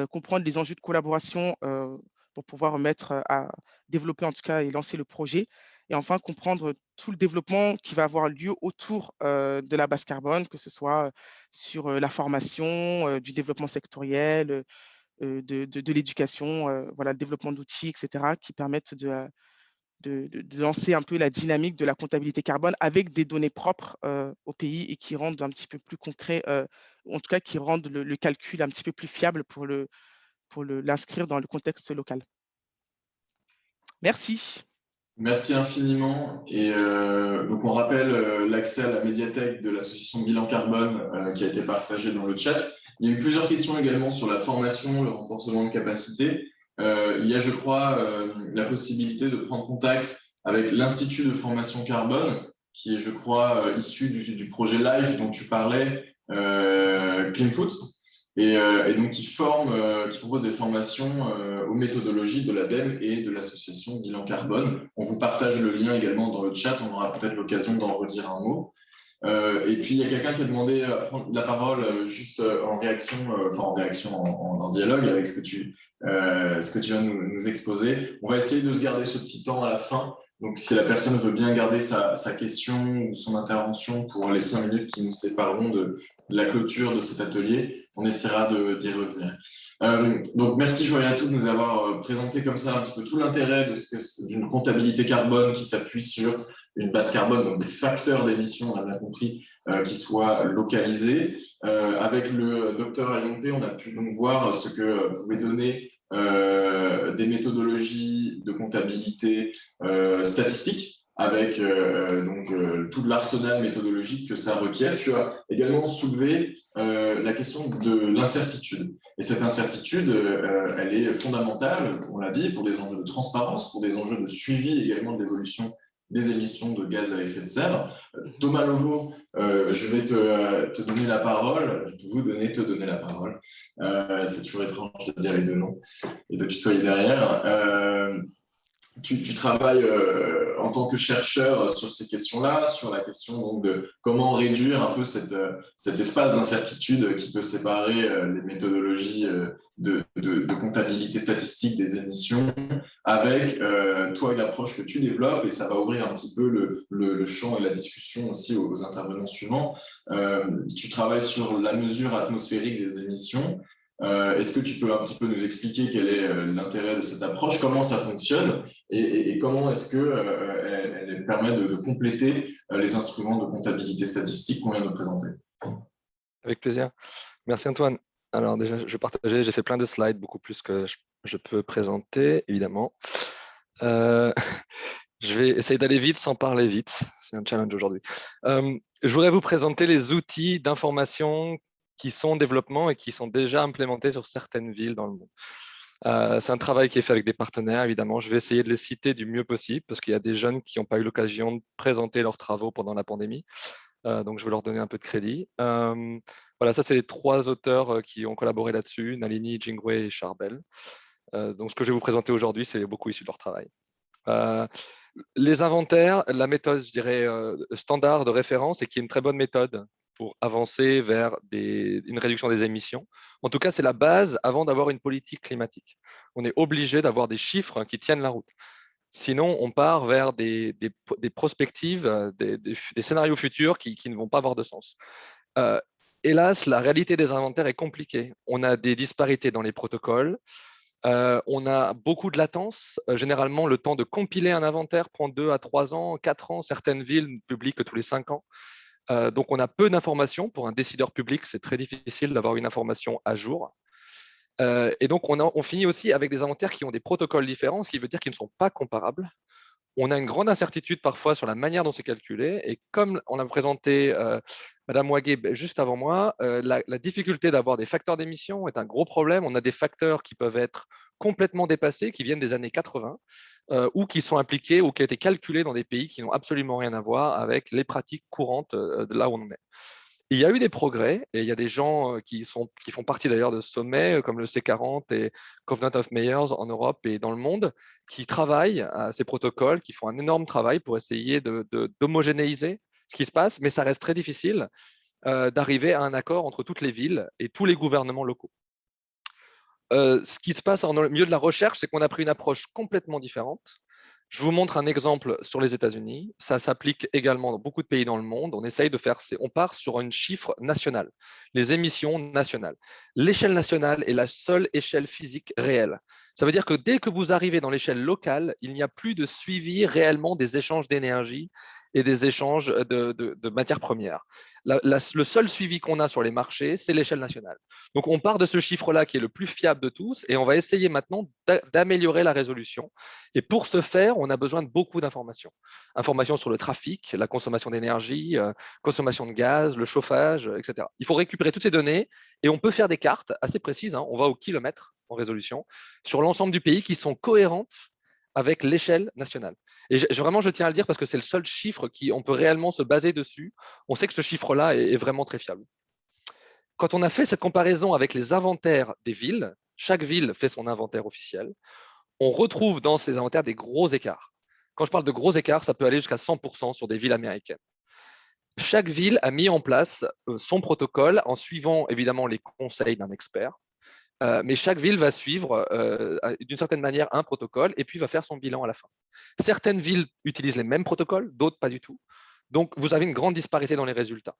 comprendre les enjeux de collaboration pour pouvoir à développer en tout cas et lancer le projet. Et enfin, comprendre tout le développement qui va avoir lieu autour de la base carbone, que ce soit sur la formation, du développement sectoriel, de l'éducation, voilà, le développement d'outils, etc., qui permettent de lancer un peu la dynamique de la comptabilité carbone avec des données propres au pays et qui rendent un petit peu plus concret, ou en tout cas qui rendent le calcul un petit peu plus fiable pour l'inscrire dans le contexte local. Merci. Merci infiniment. Et donc, on rappelle l'accès à la médiathèque de l'association Bilan Carbone qui a été partagée dans le chat. Il y a eu plusieurs questions également sur la formation, le renforcement de capacité. Il y a, je crois, la possibilité de prendre contact avec l'Institut de formation carbone, qui est, je crois, issu du projet LIFE dont tu parlais, CleanFoot. Et donc, qui propose des formations aux méthodologies de l'ADEME et de l'association Bilan Carbone. On vous partage le lien également dans le chat, on aura peut-être l'occasion d'en redire un mot. Et puis, il y a quelqu'un qui a demandé à prendre la parole juste en réaction, en dialogue avec ce que tu viens de nous exposer. On va essayer de se garder ce petit temps à la fin. Donc, si la personne veut bien garder sa question ou son intervention pour les 5 minutes qui nous sépareront de la clôture de cet atelier, on essaiera d'y revenir. Donc, merci Joyatou de nous avoir présenté comme ça un petit peu tout l'intérêt d'une comptabilité carbone qui s'appuie sur une base carbone, donc des facteurs d'émission, on a bien compris, qui soient localisés. Avec le docteur Ayompe, on a pu donc voir ce que pouvait donner des méthodologies de comptabilité statistique avec tout l'arsenal méthodologique que ça requiert. Tu as également soulevé la question de l'incertitude. Et cette incertitude, elle est fondamentale, on l'a dit, pour des enjeux de transparence, pour des enjeux de suivi également de l'évolution des émissions de gaz à effet de serre. Thomas Lovo, je vais te donner la parole, te donner la parole. C'est toujours étrange de dire les deux noms et de tutoyer derrière. Tu travailles en tant que chercheur sur ces questions-là, sur la question donc, de comment réduire un peu cet espace d'incertitude qui peut séparer les méthodologies de comptabilité statistique des émissions avec toi et l'approche que tu développes, et ça va ouvrir un petit peu le champ et la discussion aussi aux intervenants suivants. Tu travailles sur la mesure atmosphérique des émissions. Est-ce que tu peux un petit peu nous expliquer quel est l'intérêt de cette approche, comment ça fonctionne et comment est-ce qu'elle permet de compléter les instruments de comptabilité statistique qu'on vient de présenter? Avec plaisir. Merci Antoine. Alors déjà, je partageais, j'ai fait plein de slides, beaucoup plus que je peux présenter, évidemment. Je vais essayer d'aller vite sans parler vite. C'est un challenge aujourd'hui. Je voudrais vous présenter les outils d'information qui sont en développement et qui sont déjà implémentés sur certaines villes dans le monde. C'est un travail qui est fait avec des partenaires, évidemment. Je vais essayer de les citer du mieux possible parce qu'il y a des jeunes qui n'ont pas eu l'occasion de présenter leurs travaux pendant la pandémie. donc je vais leur donner un peu de crédit. Voilà, ça c'est les 3 auteurs qui ont collaboré là-dessus, Nalini, Jingwei et Charbel. Donc ce que je vais vous présenter aujourd'hui, c'est beaucoup issu de leur travail. Les inventaires, la méthode, je dirais, standard de référence et qui est une très bonne méthode pour avancer vers une réduction des émissions. En tout cas, c'est la base avant d'avoir une politique climatique. On est obligé d'avoir des chiffres qui tiennent la route. Sinon, on part vers des prospectives, des scénarios futurs qui ne vont pas avoir de sens. Hélas, la réalité des inventaires est compliquée. On a des disparités dans les protocoles. On a beaucoup de latence. Généralement, le temps de compiler un inventaire prend 2 à 3 ans, 4 ans. Certaines villes ne publient que tous les 5 ans. Donc, on a peu d'informations. Pour un décideur public, c'est très difficile d'avoir une information à jour. Et donc, on finit aussi avec des inventaires qui ont des protocoles différents, ce qui veut dire qu'ils ne sont pas comparables. On a une grande incertitude parfois sur la manière dont c'est calculé. Et comme on a présenté Madame Wagé juste avant moi, la difficulté d'avoir des facteurs d'émission est un gros problème. On a des facteurs qui peuvent être complètement dépassés, qui viennent des années 80, ou qui sont impliqués ou qui ont été calculés dans des pays qui n'ont absolument rien à voir avec les pratiques courantes de là où on en est. Il y a eu des progrès et il y a des gens qui font partie d'ailleurs de ce sommet, comme le C40 et Covenant of Mayors en Europe et dans le monde, qui travaillent à ces protocoles, qui font un énorme travail pour essayer d'homogénéiser ce qui se passe, mais ça reste très difficile d'arriver à un accord entre toutes les villes et tous les gouvernements locaux. Ce qui se passe dans le milieu de la recherche, c'est qu'on a pris une approche complètement différente. Je vous montre un exemple sur les États-Unis. Ça s'applique également dans beaucoup de pays dans le monde. On part sur un chiffre national, les émissions nationales. L'échelle nationale est la seule échelle physique réelle. Ça veut dire que dès que vous arrivez dans l'échelle locale, il n'y a plus de suivi réellement des échanges d'énergie et des échanges de matières premières. Le seul suivi qu'on a sur les marchés, c'est l'échelle nationale. Donc, on part de ce chiffre-là qui est le plus fiable de tous et on va essayer maintenant d'améliorer la résolution. Et pour ce faire, on a besoin de beaucoup d'informations. Informations sur le trafic, la consommation d'énergie, consommation de gaz, le chauffage, etc. Il faut récupérer toutes ces données et on peut faire des cartes assez précises, on va au kilomètre en résolution, sur l'ensemble du pays qui sont cohérentes avec l'échelle nationale. Et vraiment, je tiens à le dire parce que c'est le seul chiffre on peut réellement se baser dessus. On sait que ce chiffre-là est vraiment très fiable. Quand on a fait cette comparaison avec les inventaires des villes, chaque ville fait son inventaire officiel, on retrouve dans ces inventaires des gros écarts. Quand je parle de gros écarts, ça peut aller jusqu'à 100% sur des villes américaines. Chaque ville a mis en place son protocole en suivant évidemment les conseils d'un expert. Mais chaque ville va suivre d'une certaine manière un protocole et puis va faire son bilan à la fin. Certaines villes utilisent les mêmes protocoles, d'autres pas du tout. Donc, vous avez une grande disparité dans les résultats.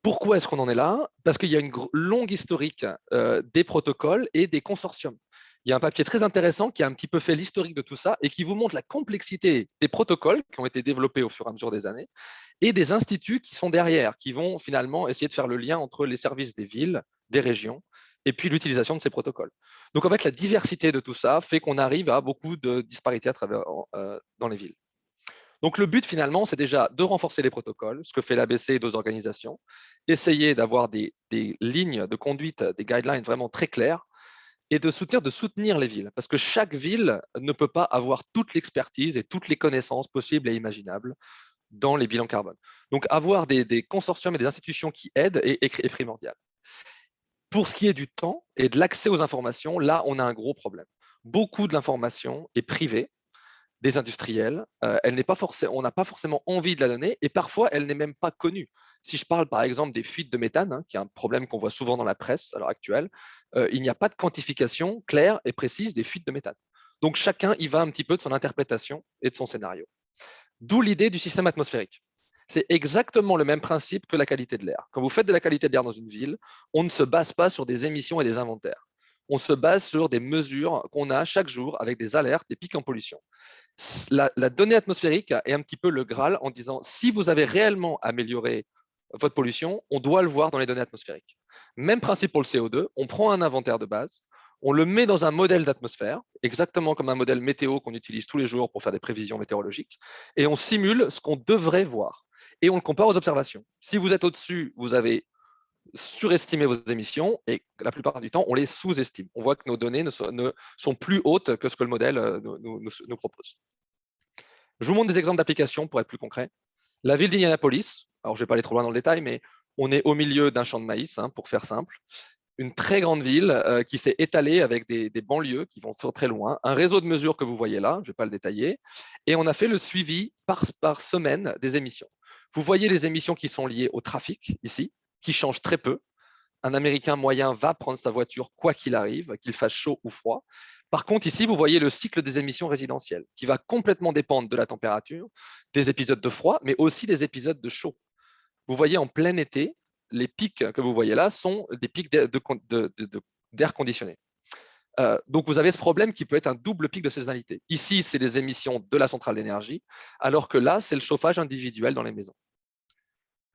Pourquoi est-ce qu'on en est là? Parce qu'il y a une longue historique des protocoles et des consortiums. Il y a un papier très intéressant qui a un petit peu fait l'historique de tout ça et qui vous montre la complexité des protocoles qui ont été développés au fur et à mesure des années et des instituts qui sont derrière, qui vont finalement essayer de faire le lien entre les services des villes, des régions, et puis l'utilisation de ces protocoles. Donc, en fait, la diversité de tout ça fait qu'on arrive à beaucoup de disparités dans les villes. Donc, le but, finalement, c'est déjà de renforcer les protocoles, ce que fait l'ABC et d'autres organisations, essayer d'avoir des lignes de conduite, des guidelines vraiment très claires, et de soutenir les villes, parce que chaque ville ne peut pas avoir toute l'expertise et toutes les connaissances possibles et imaginables dans les bilans carbone. Donc, avoir des consortiums et des institutions qui aident est primordial. Pour ce qui est du temps et de l'accès aux informations, là, on a un gros problème. Beaucoup de l'information est privée des industriels. On n'a pas forcément envie de la donner et parfois, elle n'est même pas connue. Si je parle par exemple des fuites de méthane, qui est un problème qu'on voit souvent dans la presse à l'heure actuelle, il n'y a pas de quantification claire et précise des fuites de méthane. Donc, chacun y va un petit peu de son interprétation et de son scénario. D'où l'idée du système atmosphérique. C'est exactement le même principe que la qualité de l'air. Quand vous faites de la qualité de l'air dans une ville, on ne se base pas sur des émissions et des inventaires. On se base sur des mesures qu'on a chaque jour avec des alertes, des pics en pollution. La donnée atmosphérique est un petit peu le Graal en disant si vous avez réellement amélioré votre pollution, on doit le voir dans les données atmosphériques. Même principe pour le CO2, on prend un inventaire de base, on le met dans un modèle d'atmosphère, exactement comme un modèle météo qu'on utilise tous les jours pour faire des prévisions météorologiques, et on simule ce qu'on devrait voir. Et on le compare aux observations. Si vous êtes au-dessus, vous avez surestimé vos émissions et la plupart du temps, on les sous-estime. On voit que nos données ne sont plus hautes que ce que le modèle nous propose. Je vous montre des exemples d'applications pour être plus concret. La ville d'Indianapolis, alors je ne vais pas aller trop loin dans le détail, mais on est au milieu d'un champ de maïs, hein, pour faire simple. Une très grande ville qui s'est étalée avec des banlieues qui vont sur très loin, un réseau de mesures que vous voyez là, je ne vais pas le détailler, et on a fait le suivi par semaine des émissions. Vous voyez les émissions qui sont liées au trafic ici, qui changent très peu. Un Américain moyen va prendre sa voiture quoi qu'il arrive, qu'il fasse chaud ou froid. Par contre, ici, vous voyez le cycle des émissions résidentielles, qui va complètement dépendre de la température, des épisodes de froid, mais aussi des épisodes de chaud. Vous voyez en plein été, les pics que vous voyez là sont des pics d'air conditionné. Donc, vous avez ce problème qui peut être un double pic de saisonnalité. Ici, c'est les émissions de la centrale d'énergie, alors que là, c'est le chauffage individuel dans les maisons.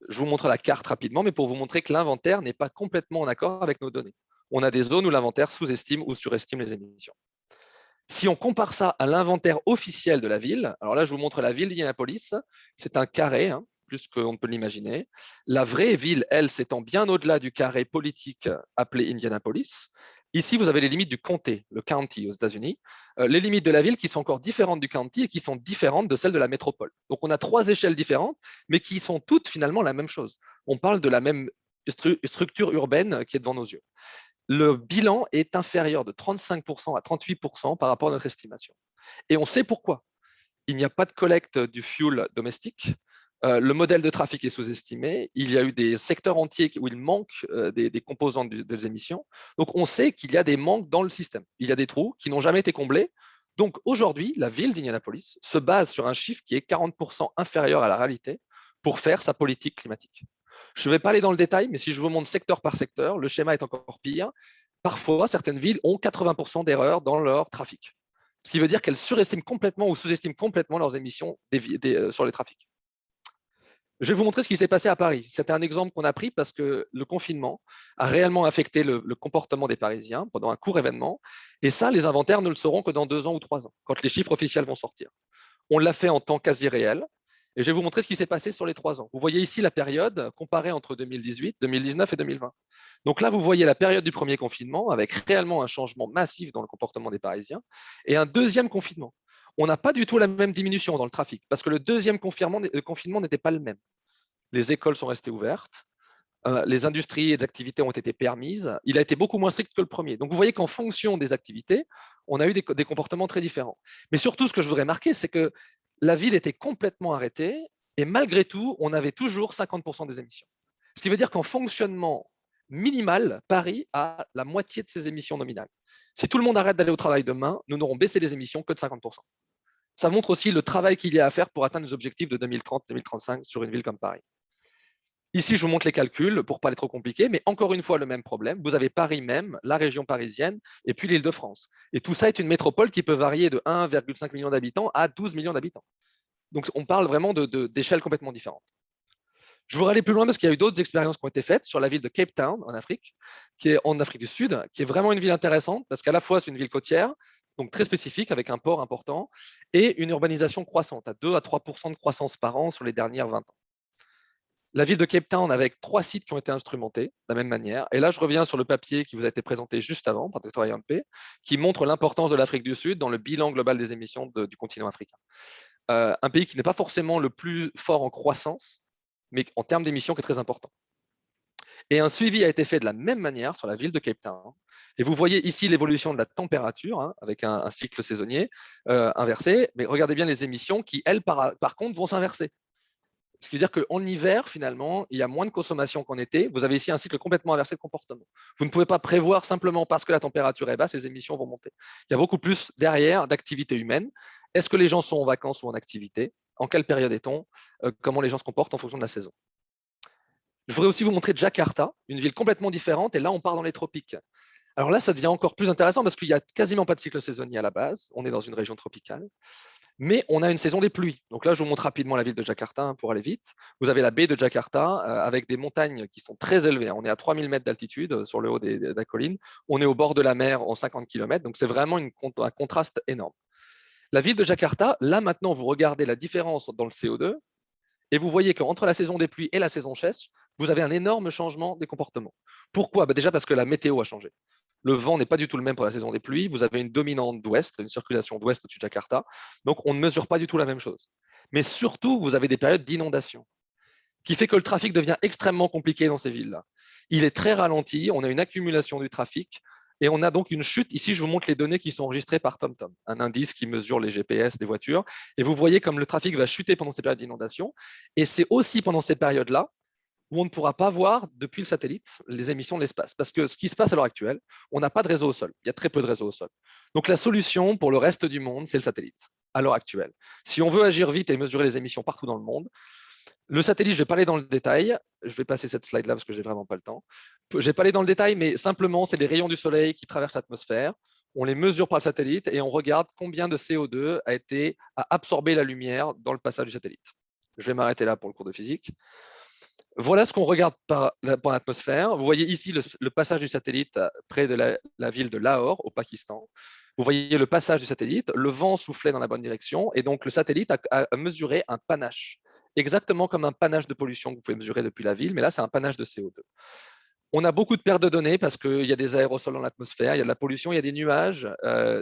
Je vous montre la carte rapidement, mais pour vous montrer que l'inventaire n'est pas complètement en accord avec nos données. On a des zones où l'inventaire sous-estime ou surestime les émissions. Si on compare ça à l'inventaire officiel de la ville, alors là, je vous montre la ville d'Indianapolis, c'est un carré, hein, plus qu'on ne peut l'imaginer. La vraie ville, elle, s'étend bien au-delà du carré politique appelé Indianapolis. Ici, vous avez les limites du comté, le county aux États-Unis, les limites de la ville qui sont encore différentes du county et qui sont différentes de celles de la métropole. Donc, on a 3 échelles différentes, mais qui sont toutes finalement la même chose. On parle de la même structure urbaine qui est devant nos yeux. Le bilan est inférieur de 35% à 38% par rapport à notre estimation. Et on sait pourquoi. Il n'y a pas de collecte du fuel domestique. Le modèle de trafic est sous-estimé. Il y a eu des secteurs entiers où il manque des composants des émissions. Donc, on sait qu'il y a des manques dans le système. Il y a des trous qui n'ont jamais été comblés. Donc, aujourd'hui, la ville d'Indianapolis se base sur un chiffre qui est 40% inférieur à la réalité pour faire sa politique climatique. Je ne vais pas aller dans le détail, mais si je vous montre secteur par secteur, le schéma est encore pire. Parfois, certaines villes ont 80% d'erreurs dans leur trafic. Ce qui veut dire qu'elles surestiment complètement ou sous-estiment complètement leurs émissions sur les trafics. Je vais vous montrer ce qui s'est passé à Paris. C'était un exemple qu'on a pris parce que le confinement a réellement affecté le comportement des Parisiens pendant un court événement. Et ça, les inventaires ne le sauront que dans 2 ans ou 3 ans, quand les chiffres officiels vont sortir. On l'a fait en temps quasi réel. Et je vais vous montrer ce qui s'est passé sur les 3 ans. Vous voyez ici la période comparée entre 2018, 2019 et 2020. Donc là, vous voyez la période du premier confinement avec réellement un changement massif dans le comportement des Parisiens et un deuxième confinement. On n'a pas du tout la même diminution dans le trafic parce que le deuxième confinement n'était pas le même. Les écoles sont restées ouvertes, les industries et les activités ont été permises. Il a été beaucoup moins strict que le premier. Donc vous voyez qu'en fonction des activités, on a eu des comportements très différents. Mais surtout, ce que je voudrais marquer, c'est que la ville était complètement arrêtée et malgré tout, on avait toujours 50% des émissions. Ce qui veut dire qu'en fonctionnement minimal, Paris a la moitié de ses émissions nominales. Si tout le monde arrête d'aller au travail demain, nous n'aurons baissé les émissions que de 50%. Ça montre aussi le travail qu'il y a à faire pour atteindre les objectifs de 2030-2035 sur une ville comme Paris. Ici, je vous montre les calculs pour ne pas aller trop compliqué, mais encore une fois, le même problème. Vous avez Paris même, la région parisienne, et puis l'Île-de-France. Et tout ça est une métropole qui peut varier de 1,5 million d'habitants à 12 millions d'habitants. Donc, on parle vraiment d'échelles complètement différentes. Je voudrais aller plus loin parce qu'il y a eu d'autres expériences qui ont été faites sur la ville de Cape Town en Afrique, qui est en Afrique du Sud, qui est vraiment une ville intéressante parce qu'à la fois, c'est une ville côtière, donc très spécifique avec un port important, et une urbanisation croissante, à 2 à 3% de croissance par an sur les dernières 20 ans. La ville de Cape Town avec 3 sites qui ont été instrumentés de la même manière. Et là, je reviens sur le papier qui vous a été présenté juste avant par Dr. Yampe, qui montre l'importance de l'Afrique du Sud dans le bilan global des émissions du continent africain. Un pays qui n'est pas forcément le plus fort en croissance, mais en termes d'émissions qui est très important. Et un suivi a été fait de la même manière sur la ville de Cape Town. Et vous voyez ici l'évolution de la température, hein, avec un cycle saisonnier inversé. Mais regardez bien les émissions qui, elles, par contre, vont s'inverser. Ce qui veut dire qu'en hiver, finalement, il y a moins de consommation qu'en été. Vous avez ici un cycle complètement inversé de comportement. Vous ne pouvez pas prévoir simplement parce que la température est basse, les émissions vont monter. Il y a beaucoup plus derrière d'activité humaine. Est-ce que les gens sont en vacances ou en activité? En quelle période est-on? Comment les gens se comportent en fonction de la saison? Je voudrais aussi vous montrer Jakarta, une ville complètement différente. Et là, on part dans les tropiques. Alors là, ça devient encore plus intéressant parce qu'il n'y a quasiment pas de cycle saisonnier à la base. On est dans une région tropicale. Mais on a une saison des pluies. Donc là, je vous montre rapidement la ville de Jakarta pour aller vite. Vous avez la baie de Jakarta avec des montagnes qui sont très élevées. On est à 3000 mètres d'altitude sur le haut de la colline. On est au bord de la mer en 50 km. Donc c'est vraiment un contraste énorme. La ville de Jakarta, là maintenant, vous regardez la différence dans le CO2 et vous voyez qu'entre la saison des pluies et la saison sèche, vous avez un énorme changement des comportements. Pourquoi? Déjà parce que la météo a changé. Le vent n'est pas du tout le même pour la saison des pluies. Vous avez une dominante d'ouest, une circulation d'ouest au-dessus de Jakarta. Donc, on ne mesure pas du tout la même chose. Mais surtout, vous avez des périodes d'inondation, qui fait que le trafic devient extrêmement compliqué dans ces villes-là. Il est très ralenti, on a une accumulation du trafic, et on a donc une chute. Ici, je vous montre les données qui sont enregistrées par TomTom, un indice qui mesure les GPS des voitures. Et vous voyez comme le trafic va chuter pendant ces périodes d'inondation. Et c'est aussi pendant ces périodes-là où on ne pourra pas voir depuis le satellite les émissions de l'espace. Parce que ce qui se passe à l'heure actuelle, on n'a pas de réseau au sol. Il y a très peu de réseau au sol. Donc la solution pour le reste du monde, c'est le satellite, à l'heure actuelle. Si on veut agir vite et mesurer les émissions partout dans le monde, le satellite, je vais pas aller dans le détail. Je vais passer cette slide-là parce que j'ai vraiment pas le temps. Je vais pas aller dans le détail, mais simplement, c'est les rayons du soleil qui traversent l'atmosphère. On les mesure par le satellite et on regarde combien de CO2 a absorbé la lumière dans le passage du satellite. Je vais m'arrêter là pour le cours de physique. Voilà ce qu'on regarde par l'atmosphère. Vous voyez ici le passage du satellite près de la ville de Lahore, au Pakistan. Vous voyez le passage du satellite, le vent soufflait dans la bonne direction, et donc le satellite a mesuré un panache, exactement comme un panache de pollution que vous pouvez mesurer depuis la ville, mais là, c'est un panache de CO2. On a beaucoup de pertes de données parce qu'il y a des aérosols dans l'atmosphère, il y a de la pollution, il y a des nuages,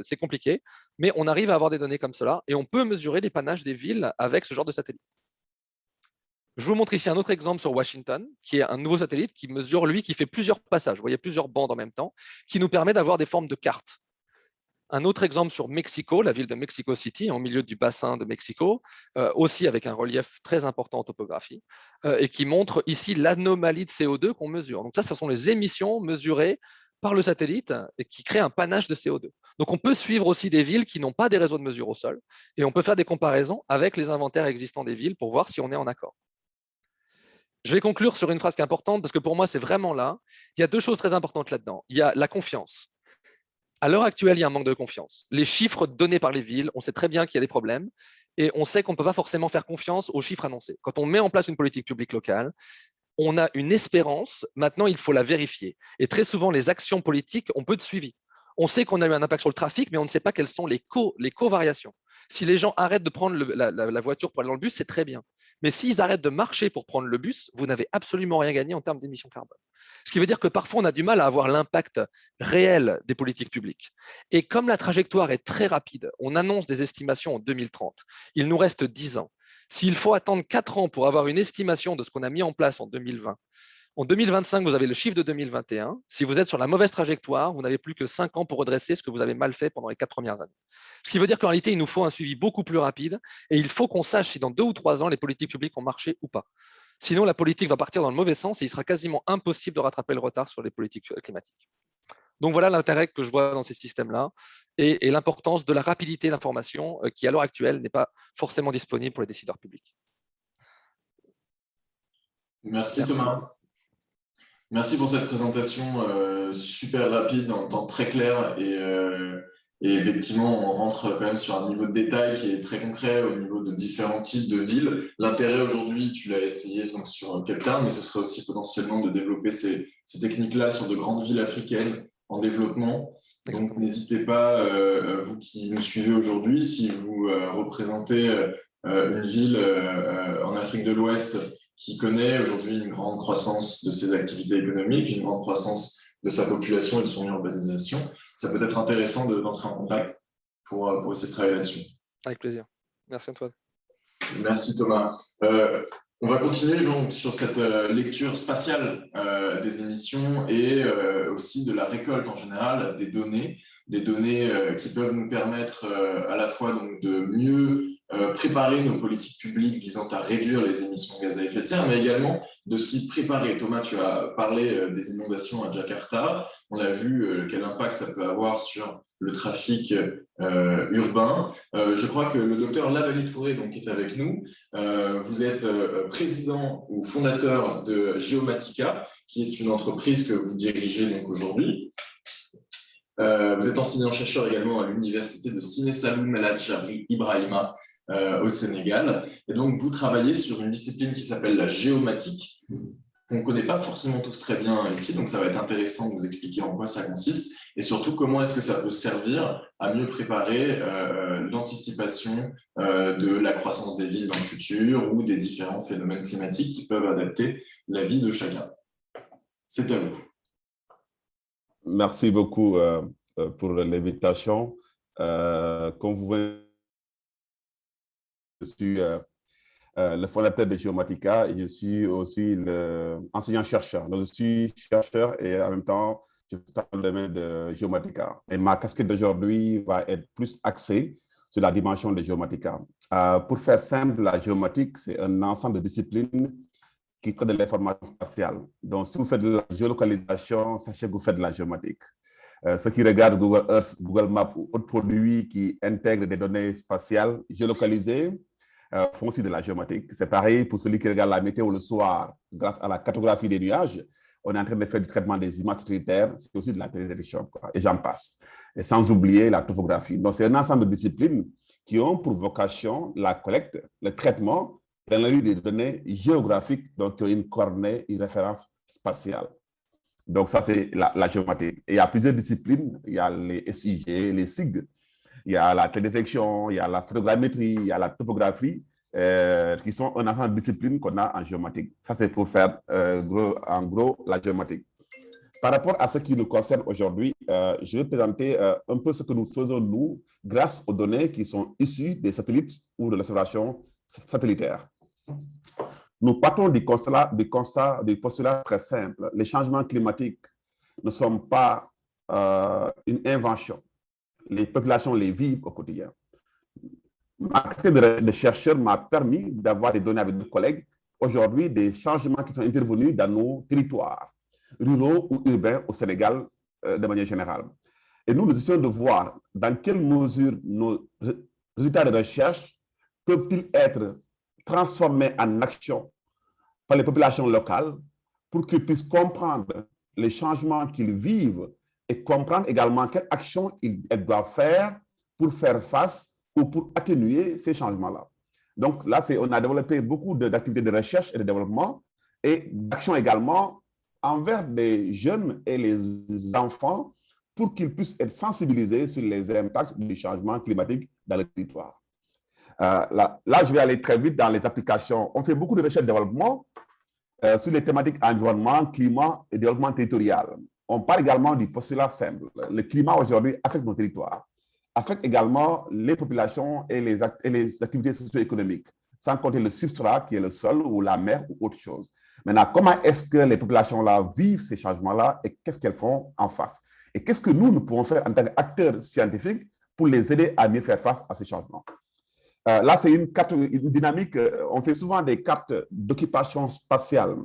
c'est compliqué, mais on arrive à avoir des données comme cela, et on peut mesurer les panaches des villes avec ce genre de satellite. Je vous montre ici un autre exemple sur Washington, qui est un nouveau satellite qui mesure, lui, qui fait plusieurs passages. Vous voyez plusieurs bandes en même temps, qui nous permet d'avoir des formes de cartes. Un autre exemple sur Mexico, la ville de Mexico City, au milieu du bassin de Mexico, aussi avec un relief très important en topographie, et qui montre ici l'anomalie de CO2 qu'on mesure. Donc ça, ce sont les émissions mesurées par le satellite et qui créent un panache de CO2. Donc on peut suivre aussi des villes qui n'ont pas des réseaux de mesure au sol, et on peut faire des comparaisons avec les inventaires existants des villes pour voir si on est en accord. Je vais conclure sur une phrase qui est importante parce que pour moi, c'est vraiment là. Il y a deux choses très importantes là-dedans. Il y a la confiance. À l'heure actuelle, il y a un manque de confiance. Les chiffres donnés par les villes, on sait très bien qu'il y a des problèmes et on sait qu'on ne peut pas forcément faire confiance aux chiffres annoncés. Quand on met en place une politique publique locale, on a une espérance, maintenant il faut la vérifier. Et très souvent, les actions politiques ont peu de suivi. On sait qu'on a eu un impact sur le trafic, mais on ne sait pas quelles sont les covariations. Si les gens arrêtent de prendre la voiture pour aller dans le bus, c'est très bien. Mais s'ils arrêtent de marcher pour prendre le bus, vous n'avez absolument rien gagné en termes d'émissions carbone. Ce qui veut dire que parfois, on a du mal à avoir l'impact réel des politiques publiques. Et comme la trajectoire est très rapide, on annonce des estimations en 2030. Il nous reste 10 ans. S'il faut attendre 4 ans pour avoir une estimation de ce qu'on a mis en place en 2020, en 2025, vous avez le chiffre de 2021. Si vous êtes sur la mauvaise trajectoire, vous n'avez plus que 5 ans pour redresser ce que vous avez mal fait pendant les 4 premières années. Ce qui veut dire qu'en réalité, il nous faut un suivi beaucoup plus rapide et il faut qu'on sache si dans 2 ou 3 ans, les politiques publiques ont marché ou pas. Sinon, la politique va partir dans le mauvais sens et il sera quasiment impossible de rattraper le retard sur les politiques climatiques. Donc voilà l'intérêt que je vois dans ces systèmes-là et l'importance de la rapidité d'information qui, à l'heure actuelle, n'est pas forcément disponible pour les décideurs publics. Merci Thomas. Merci pour cette présentation super rapide, en temps très clair et effectivement, on rentre quand même sur un niveau de détail qui est très concret au niveau de différents types de villes. L'intérêt aujourd'hui, tu l'as essayé donc, sur quelques termes, mais ce serait aussi potentiellement de développer ces techniques-là sur de grandes villes africaines en développement. Donc, n'hésitez pas, vous qui nous suivez aujourd'hui, si vous représentez une ville en Afrique de l'Ouest qui connaît aujourd'hui une grande croissance de ses activités économiques, une grande croissance de sa population et de son urbanisation, ça peut être intéressant d'entrer en contact pour essayer de travailler là-dessus. Avec plaisir. Merci Antoine. Merci Thomas. On va continuer donc sur cette lecture spatiale des émissions et aussi de la récolte en général des données qui peuvent nous permettre à la fois donc, de mieux préparer nos politiques publiques visant à réduire les émissions de gaz à effet de serre, mais également de s'y préparer. Thomas, tu as parlé des inondations à Jakarta. On a vu quel impact ça peut avoir sur le trafic urbain. Je crois que le docteur Lavali Touré, donc, qui est avec nous, vous êtes président ou fondateur de Geomatica, qui est une entreprise que vous dirigez donc aujourd'hui. Vous êtes enseignant-chercheur également à l'université de Sine Saloum El Hadji Ibrahima au Sénégal. Et donc, vous travaillez sur une discipline qui s'appelle la géomatique, qu'on ne connaît pas forcément tous très bien ici. Donc, ça va être intéressant de vous expliquer en quoi ça consiste et surtout comment est-ce que ça peut servir à mieux préparer l'anticipation de la croissance des villes dans le futur ou des différents phénomènes climatiques qui peuvent adapter la vie de chacun. C'est à vous. Merci beaucoup pour l'invitation. Comme vous voyez, je suis le fondateur de Geomatica et je suis aussi enseignant-chercheur. Donc, je suis chercheur et en même temps, je suis dans le domaine de Geomatica. Et ma casquette d'aujourd'hui va être plus axée sur la dimension de Geomatica. Pour faire simple, la géomatique, c'est un ensemble de disciplines qui traite de l'information spatiale. Donc, si vous faites de la géolocalisation, sachez que vous faites de la géomatique. Ceux qui regardent Google Earth, Google Maps ou autres produits qui intègrent des données spatiales géolocalisées font aussi de la géomatique. C'est pareil pour celui qui regarde la météo le soir, grâce à la cartographie des nuages. On est en train de faire du traitement des images satellitaires, c'est aussi de la télédétection, et j'en passe. Et sans oublier la topographie. Donc, c'est un ensemble de disciplines qui ont pour vocation la collecte, le traitement, l'analyse des données géographiques, donc une coordonnée, une référence spatiale. Donc, ça, c'est la géomatique. Et il y a plusieurs disciplines. Il y a les SIG, les SIG, il y a la télédétection, il y a la photogrammétrie, il y a la topographie, qui sont un ensemble de disciplines qu'on a en géomatique. Ça, c'est pour faire, en gros, la géomatique. Par rapport à ce qui nous concerne aujourd'hui, je vais présenter un peu ce que nous faisons, nous, grâce aux données qui sont issues des satellites ou de l'observation satellitaire. Nous partons du postulat très simple. Les changements climatiques ne sont pas une invention. Les populations les vivent au quotidien. Ma carrière de chercheur m'a permis d'avoir des données avec mes collègues, aujourd'hui, des changements qui sont intervenus dans nos territoires, ruraux ou urbains au Sénégal de manière générale. Et nous essayons de voir dans quelle mesure nos résultats de recherche peuvent-ils être transformés en action par les populations locales pour qu'ils puissent comprendre les changements qu'ils vivent et comprendre également quelles actions elles doivent faire pour faire face ou pour atténuer ces changements-là. Donc là, on a développé beaucoup d'activités de recherche et de développement et d'actions également envers les jeunes et les enfants pour qu'ils puissent être sensibilisés sur les impacts du changement climatique dans le territoire. Là, je vais aller très vite dans les applications. On fait beaucoup de recherche et développement sur les thématiques environnement, climat et développement territorial. On parle également du postulat simple. Le climat aujourd'hui affecte nos territoires, affecte également les populations et les activités socio-économiques, sans compter le substrat qui est le sol ou la mer ou autre chose. Maintenant, comment est-ce que les populations-là vivent ces changements-là et qu'est-ce qu'elles font en face? Et qu'est-ce que nous pouvons faire en tant qu'acteurs scientifiques pour les aider à mieux faire face à ces changements? Là, c'est une dynamique. On fait souvent des cartes d'occupation spatiale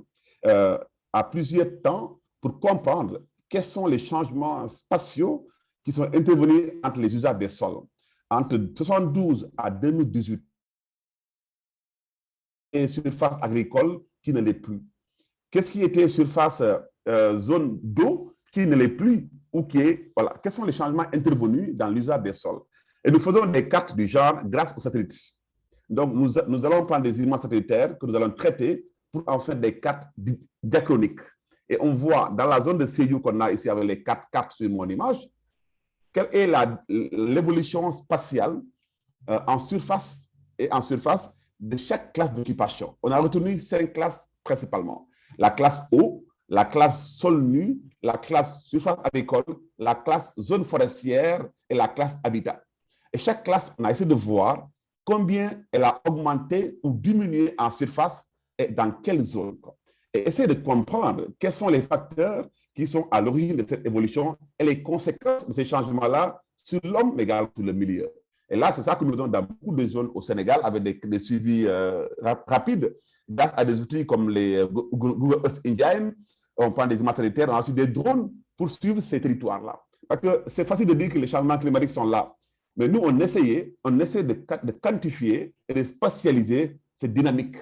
à plusieurs temps pour comprendre quels sont les changements spatiaux qui sont intervenus entre les usages des sols. Entre 1972 à 2018, et surface agricole qui ne l'est plus. Qu'est-ce qui était surface zone d'eau qui ne l'est plus ou qui est, voilà, quels sont les changements intervenus dans l'usage des sols? Et nous faisons des cartes du genre grâce aux satellites. Donc, nous allons prendre des images satellitaires que nous allons traiter pour en faire des cartes diachroniques. Et on voit dans la zone de Sédhiou qu'on a ici avec les 4 cartes sur mon image, quelle est l'évolution spatiale en surface et en surface de chaque classe d'occupation. On a retenu 5 classes principalement. La classe eau, la classe sol nu, la classe surface agricole, la classe zone forestière et la classe habitat. Et chaque classe, on a essayé de voir combien elle a augmenté ou diminué en surface et dans quelle zone. Et essayer de comprendre quels sont les facteurs qui sont à l'origine de cette évolution et les conséquences de ces changements-là sur l'homme, mais également sur le milieu. Et là, c'est ça que nous faisons dans beaucoup de zones au Sénégal avec des suivis rapides grâce à des outils comme les Google Earth Engine. On prend des images satellitaires, on a aussi des drones pour suivre ces territoires-là. Parce que c'est facile de dire que les changements climatiques sont là. Mais nous, on essaie de quantifier et de spatialiser cette dynamique.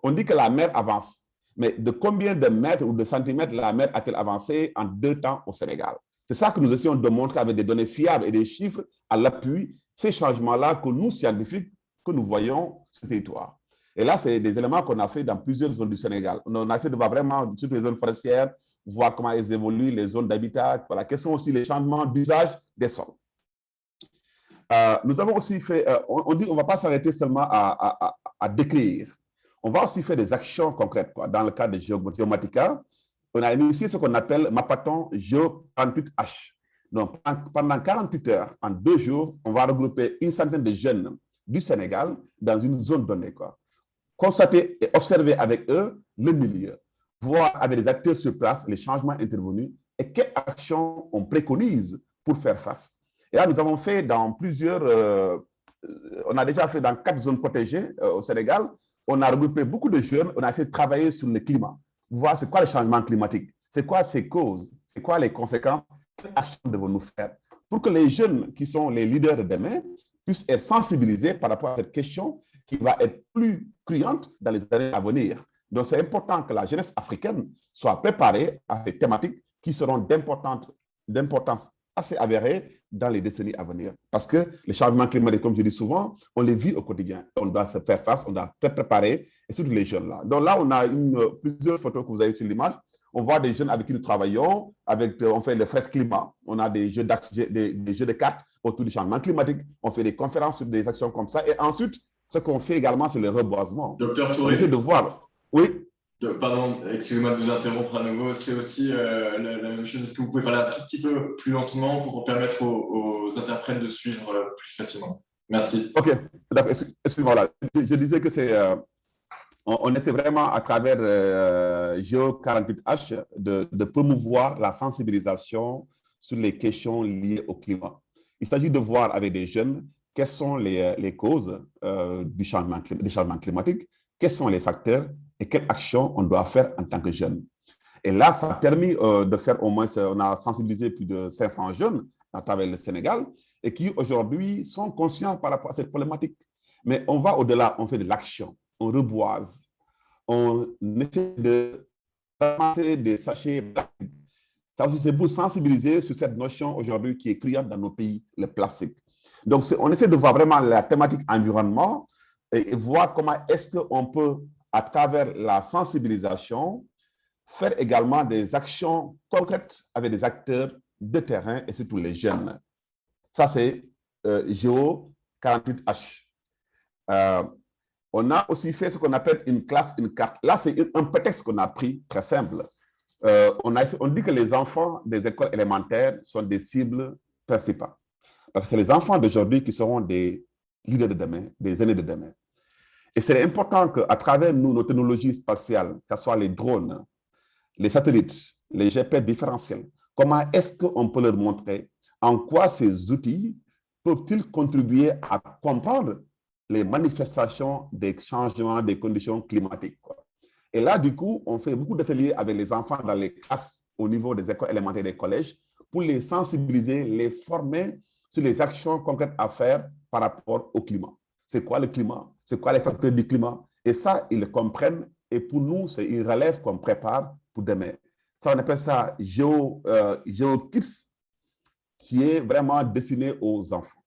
On dit que la mer avance. Mais de combien de mètres ou de centimètres la mer a-t-elle avancé en 2 temps au Sénégal? C'est ça que nous essayons de montrer avec des données fiables et des chiffres à l'appui, ces changements-là que nous, scientifiques, que nous voyons sur le territoire. Et là, c'est des éléments qu'on a fait dans plusieurs zones du Sénégal. On a essayé de voir vraiment sur les zones forestières, voir comment elles évoluent, les zones d'habitat, voilà, quels sont aussi les changements d'usage des sols. Nous avons aussi fait, on dit qu'on ne va pas s'arrêter seulement à décrire. On va aussi faire des actions concrètes. Dans le cadre de Geomatica, on a initié ce qu'on appelle Mappathon Géo 48H. Donc, pendant 48 heures, en 2 jours, on va regrouper une centaine de jeunes du Sénégal dans une zone donnée, quoi. Constater et observer avec eux le milieu, voir avec les acteurs sur place les changements intervenus et quelles actions on préconise pour faire face. Et là, nous avons fait dans plusieurs, on a déjà fait dans 4 zones protégées au Sénégal. On a regroupé beaucoup de jeunes, on a essayé de travailler sur le climat, voir c'est quoi le changement climatique, c'est quoi ses causes, c'est quoi les conséquences, quelles actions devons-nous faire pour que les jeunes qui sont les leaders de demain puissent être sensibilisés par rapport à cette question qui va être plus cruante dans les années à venir. Donc, c'est important que la jeunesse africaine soit préparée à ces thématiques qui seront d'importance assez avérée dans les décennies à venir. Parce que les changements climatiques, comme je dis souvent, on les vit au quotidien. On doit se faire face, on doit se préparer, et surtout les jeunes là. Donc là, on a plusieurs photos que vous avez sur l'image. On voit des jeunes avec qui nous travaillons, on fait le fresque climat. On a des jeux de cartes autour du changement climatique. On fait des conférences sur des actions comme ça. Et ensuite, ce qu'on fait également, c'est le reboisement. Docteur Touré. On essaie de voir. Oui. Pardon, excusez-moi de vous interrompre à nouveau. C'est aussi la même chose. Est-ce que vous pouvez parler un tout petit peu plus lentement pour permettre aux interprètes de suivre plus facilement? Merci. OK. Excusez-moi. Là. Je disais que c'est... on essaie vraiment à travers Géo 48H de promouvoir la sensibilisation sur les questions liées au climat. Il s'agit de voir avec des jeunes quelles sont les causes des changements climatiques, quels sont les facteurs et quelles actions on doit faire en tant que jeunes. Et là, ça a permis de faire au moins, on a sensibilisé plus de 500 jeunes à travers le Sénégal et qui aujourd'hui sont conscients par rapport à cette problématique. Mais on va au-delà, on fait de l'action. On reboise, on essaie de ramasser des sachets plastiques. Ça aussi, c'est pour sensibiliser sur cette notion aujourd'hui qui est criante dans nos pays, le plastique. Donc, on essaie de voir vraiment la thématique environnement et voir comment est-ce qu'on peut, à travers la sensibilisation, faire également des actions concrètes avec des acteurs de terrain et surtout les jeunes. Ça, c'est Géo 48H. On a aussi fait ce qu'on appelle une classe, une carte. Là, c'est un prétexte qu'on a pris, très simple. On dit que les enfants des écoles élémentaires sont des cibles principales. Parce que c'est les enfants d'aujourd'hui qui seront des leaders de demain, des aînés de demain. Et c'est important qu'à travers nous, nos technologies spatiales, que ce soit les drones, les satellites, les GPS différentiels, comment est-ce qu'on peut leur montrer en quoi ces outils peuvent-ils contribuer à comprendre les manifestations des changements des conditions climatiques, quoi. Et là, du coup, on fait beaucoup d'ateliers avec les enfants dans les classes au niveau des écoles élémentaires et des collèges pour les sensibiliser, les former sur les actions concrètes à faire par rapport au climat. C'est quoi le climat? C'est quoi les facteurs du climat? Et ça, ils le comprennent. Et pour nous, c'est une relève qu'on prépare pour demain. Ça, on appelle ça GeoKids, qui est vraiment destiné aux enfants.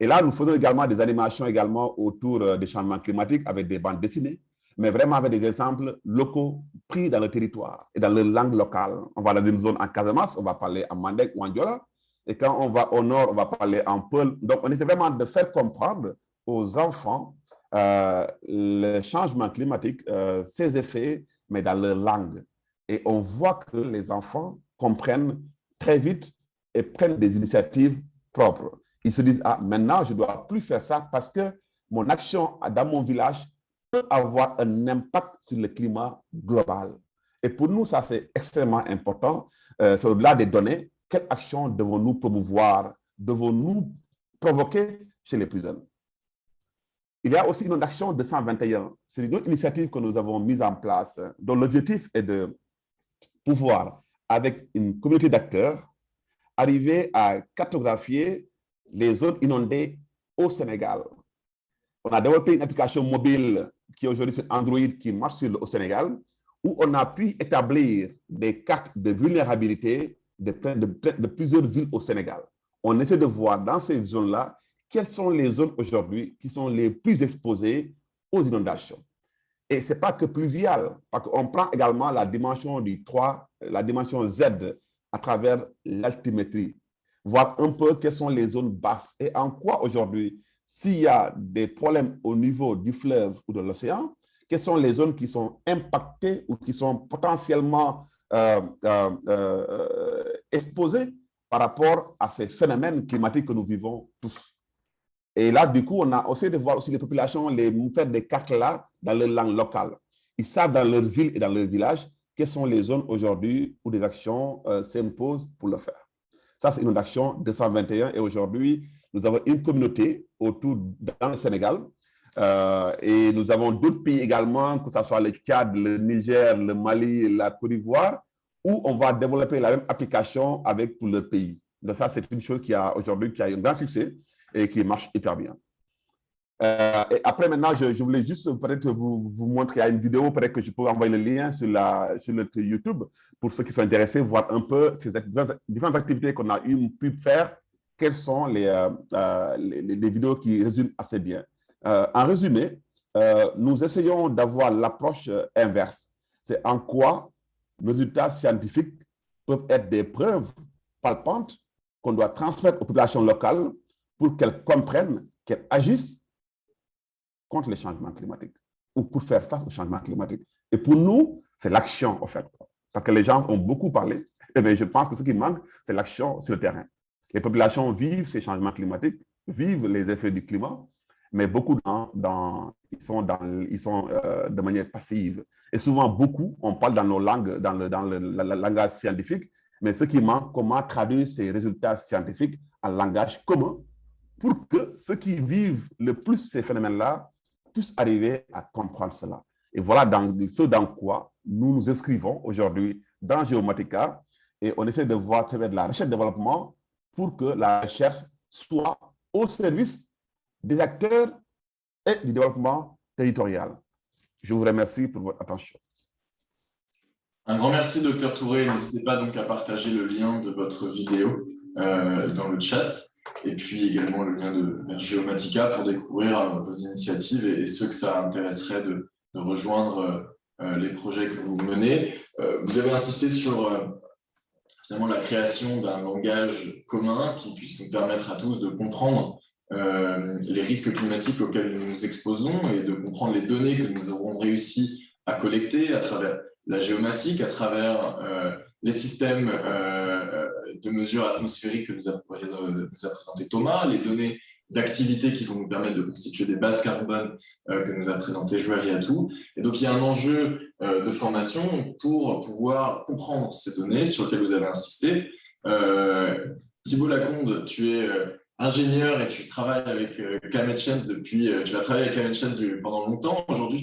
Et là, nous faisons également des animations également autour des changements climatiques avec des bandes dessinées, mais vraiment avec des exemples locaux pris dans le territoire et dans leur langue locale. On va dans une zone en Casamance, on va parler en Mandek ou en Diola. Et quand on va au nord, on va parler en Peul. Donc, on essaie vraiment de faire comprendre aux enfants le changement climatique, ses effets, mais dans leur langue. Et on voit que les enfants comprennent très vite et prennent des initiatives propres. Ils se disent, ah, maintenant, je ne dois plus faire ça parce que mon action dans mon village peut avoir un impact sur le climat global. Et pour nous, ça, c'est extrêmement important. C'est au-delà des données. Quelle action devons-nous promouvoir, devons-nous provoquer chez les plus jeunes? Il y a aussi une action de 121. C'est une autre initiative que nous avons mise en place, dont l'objectif est de pouvoir, avec une communauté d'acteurs, arriver à cartographier les zones inondées au Sénégal. On a développé une application mobile qui est aujourd'hui sur Android qui marche au Sénégal, où on a pu établir des cartes de vulnérabilité de plusieurs villes au Sénégal. On essaie de voir dans ces zones-là quelles sont les zones aujourd'hui qui sont les plus exposées aux inondations. Et ce n'est pas que pluvial, parce qu'on prend également la dimension du 3, la dimension Z à travers l'altimétrie, voir un peu quelles sont les zones basses et en quoi aujourd'hui, s'il y a des problèmes au niveau du fleuve ou de l'océan, quelles sont les zones qui sont impactées ou qui sont potentiellement exposés par rapport à ces phénomènes climatiques que nous vivons tous. Et là, du coup, on a essayé de voir aussi les populations faire des cartes là dans leur langue locale. Ils savent dans leur ville et dans leur village quelles sont les zones aujourd'hui où des actions s'imposent pour le faire. Ça, c'est une action 221 et aujourd'hui, nous avons une communauté autour dans le Sénégal et nous avons d'autres pays également, que ce soit le Tchad, le Niger, le Mali, la Côte d'Ivoire, où on va développer la même application avec tout le pays. Donc ça, c'est une chose qui a aujourd'hui un grand succès et qui marche hyper bien. Et après, maintenant, je voulais juste peut-être vous montrer, il y a une vidéo, peut-être que je peux envoyer le lien sur le YouTube pour ceux qui sont intéressés, voir un peu ces différentes activités qu'on a pu faire, quelles sont les vidéos qui résument assez bien. En résumé, nous essayons d'avoir l'approche inverse. C'est en quoi nos résultats scientifiques peuvent être des preuves palpantes qu'on doit transmettre aux populations locales pour qu'elles comprennent, qu'elles agissent contre les changements climatiques ou pour faire face aux changements climatiques. Et pour nous, c'est l'action, en fait. Parce que les gens ont beaucoup parlé, mais je pense que ce qui manque, c'est l'action sur le terrain. Les populations vivent ces changements climatiques, vivent les effets du climat, mais beaucoup ils sont de manière passive. Et souvent, beaucoup, on parle dans nos langues, dans le langage scientifique, mais ce qui manque, comment traduire ces résultats scientifiques en langage commun pour que ceux qui vivent le plus ces phénomènes-là puissent arriver à comprendre cela. Et voilà ce dans quoi nous nous inscrivons aujourd'hui dans Geomatica et on essaie de voir à travers de la recherche et développement pour que la recherche soit au service des acteurs et du développement territorial. Je vous remercie pour votre attention. Un grand merci, Dr Touré. N'hésitez pas donc à partager le lien de votre vidéo dans le chat et puis également le lien vers Geomatica pour découvrir vos initiatives et ceux que ça intéresserait de rejoindre les projets que vous menez. Vous avez insisté sur finalement la création d'un langage commun qui puisse nous permettre à tous de comprendre les risques climatiques auxquels nous nous exposons et de comprendre les données que nous aurons réussi à collecter à travers la géomatique, à travers les systèmes de mesures atmosphériques que nous a présenté Thomas, les données d'activité qui vont nous permettre de constituer des bases carbone que nous a présenté Joël Riatou. Et donc, il y a un enjeu de formation pour pouvoir comprendre ces données sur lesquelles vous avez insisté. Thibault Lacombe, tu es ingénieur et tu travailles avec Climate Change tu vas travailler avec Climate Change pendant longtemps. Aujourd'hui,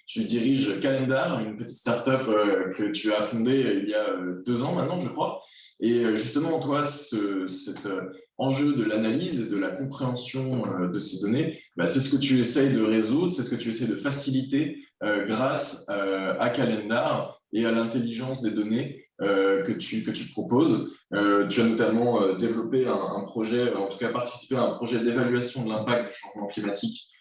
tu diriges Calendar, une petite start-up que tu as fondée il y a 2 ans maintenant, je crois. Et justement, toi, cet enjeu de l'analyse et de la compréhension de ces données, c'est ce que tu essayes de résoudre, c'est ce que tu essayes de faciliter grâce à Calendar et à l'intelligence des données que tu proposes. Tu as notamment développé un projet, en tout cas participé à un projet d'évaluation de l'impact du changement climatique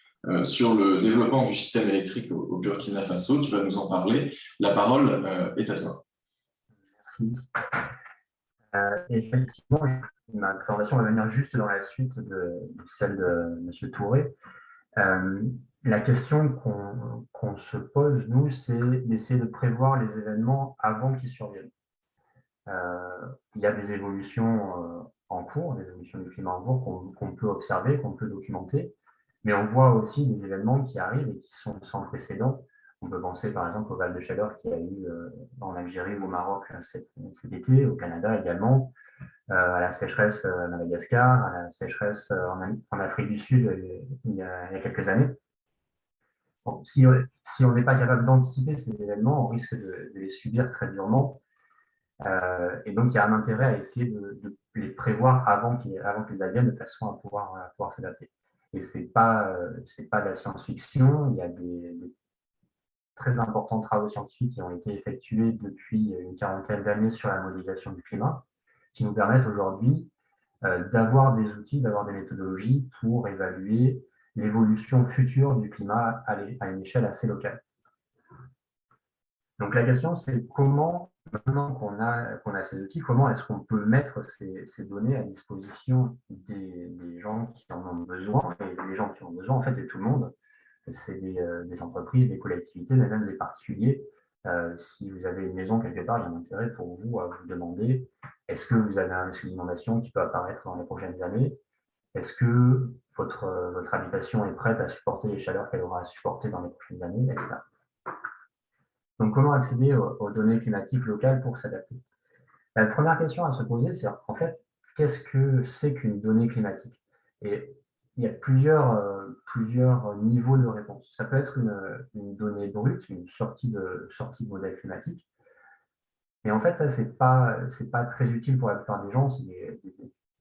sur le développement du système électrique au Burkina Faso. Tu vas nous en parler. La parole est à toi. Merci. Effectivement, ma présentation va venir juste dans la suite de celle de M. Touré. La question qu'on se pose, nous, c'est d'essayer de prévoir les événements avant qu'ils surviennent. Il y a des évolutions en cours, des évolutions du climat en cours qu'on peut observer, qu'on peut documenter, mais on voit aussi des événements qui arrivent et qui sont sans précédent. On peut penser par exemple au val de chaleur qu'il y a eu en Algérie ou au Maroc cet été, au Canada également, à la sécheresse à Madagascar, à la sécheresse en Afrique du Sud il y a quelques années. Bon, si on n'est pas capable d'anticiper ces événements, on risque de les subir très durement. Et donc, il y a un intérêt à essayer de les prévoir avant qu'ils adviennent de façon à pouvoir s'adapter. Et ce n'est pas de la science-fiction. Il y a des très importants travaux scientifiques qui ont été effectués depuis une quarantaine d'années sur la modélisation du climat, qui nous permettent aujourd'hui d'avoir des outils, d'avoir des méthodologies pour évaluer l'évolution future du climat à une échelle assez locale. Donc la question, c'est comment, maintenant qu'on a ces outils, comment est-ce qu'on peut mettre ces données à disposition des gens qui en ont besoin. Et les gens qui en ont besoin, en fait, c'est tout le monde. C'est des entreprises, des collectivités, mais même des particuliers Si vous avez une maison quelque part, il y a un intérêt pour vous à vous demander est-ce que vous avez un risque d'inondation qui peut apparaître dans les prochaines années? Est-ce que votre habitation est prête à supporter les chaleurs qu'elle aura à supporter dans les prochaines années, etc. Donc, comment accéder aux données climatiques locales pour s'adapter? La première question à se poser, c'est en fait, qu'est-ce que c'est qu'une donnée climatique? Et il y a plusieurs niveaux de réponse. Ça peut être une donnée brute, une sortie de modèle climatique. Et en fait, ça, c'est pas très utile pour la plupart des gens. C'est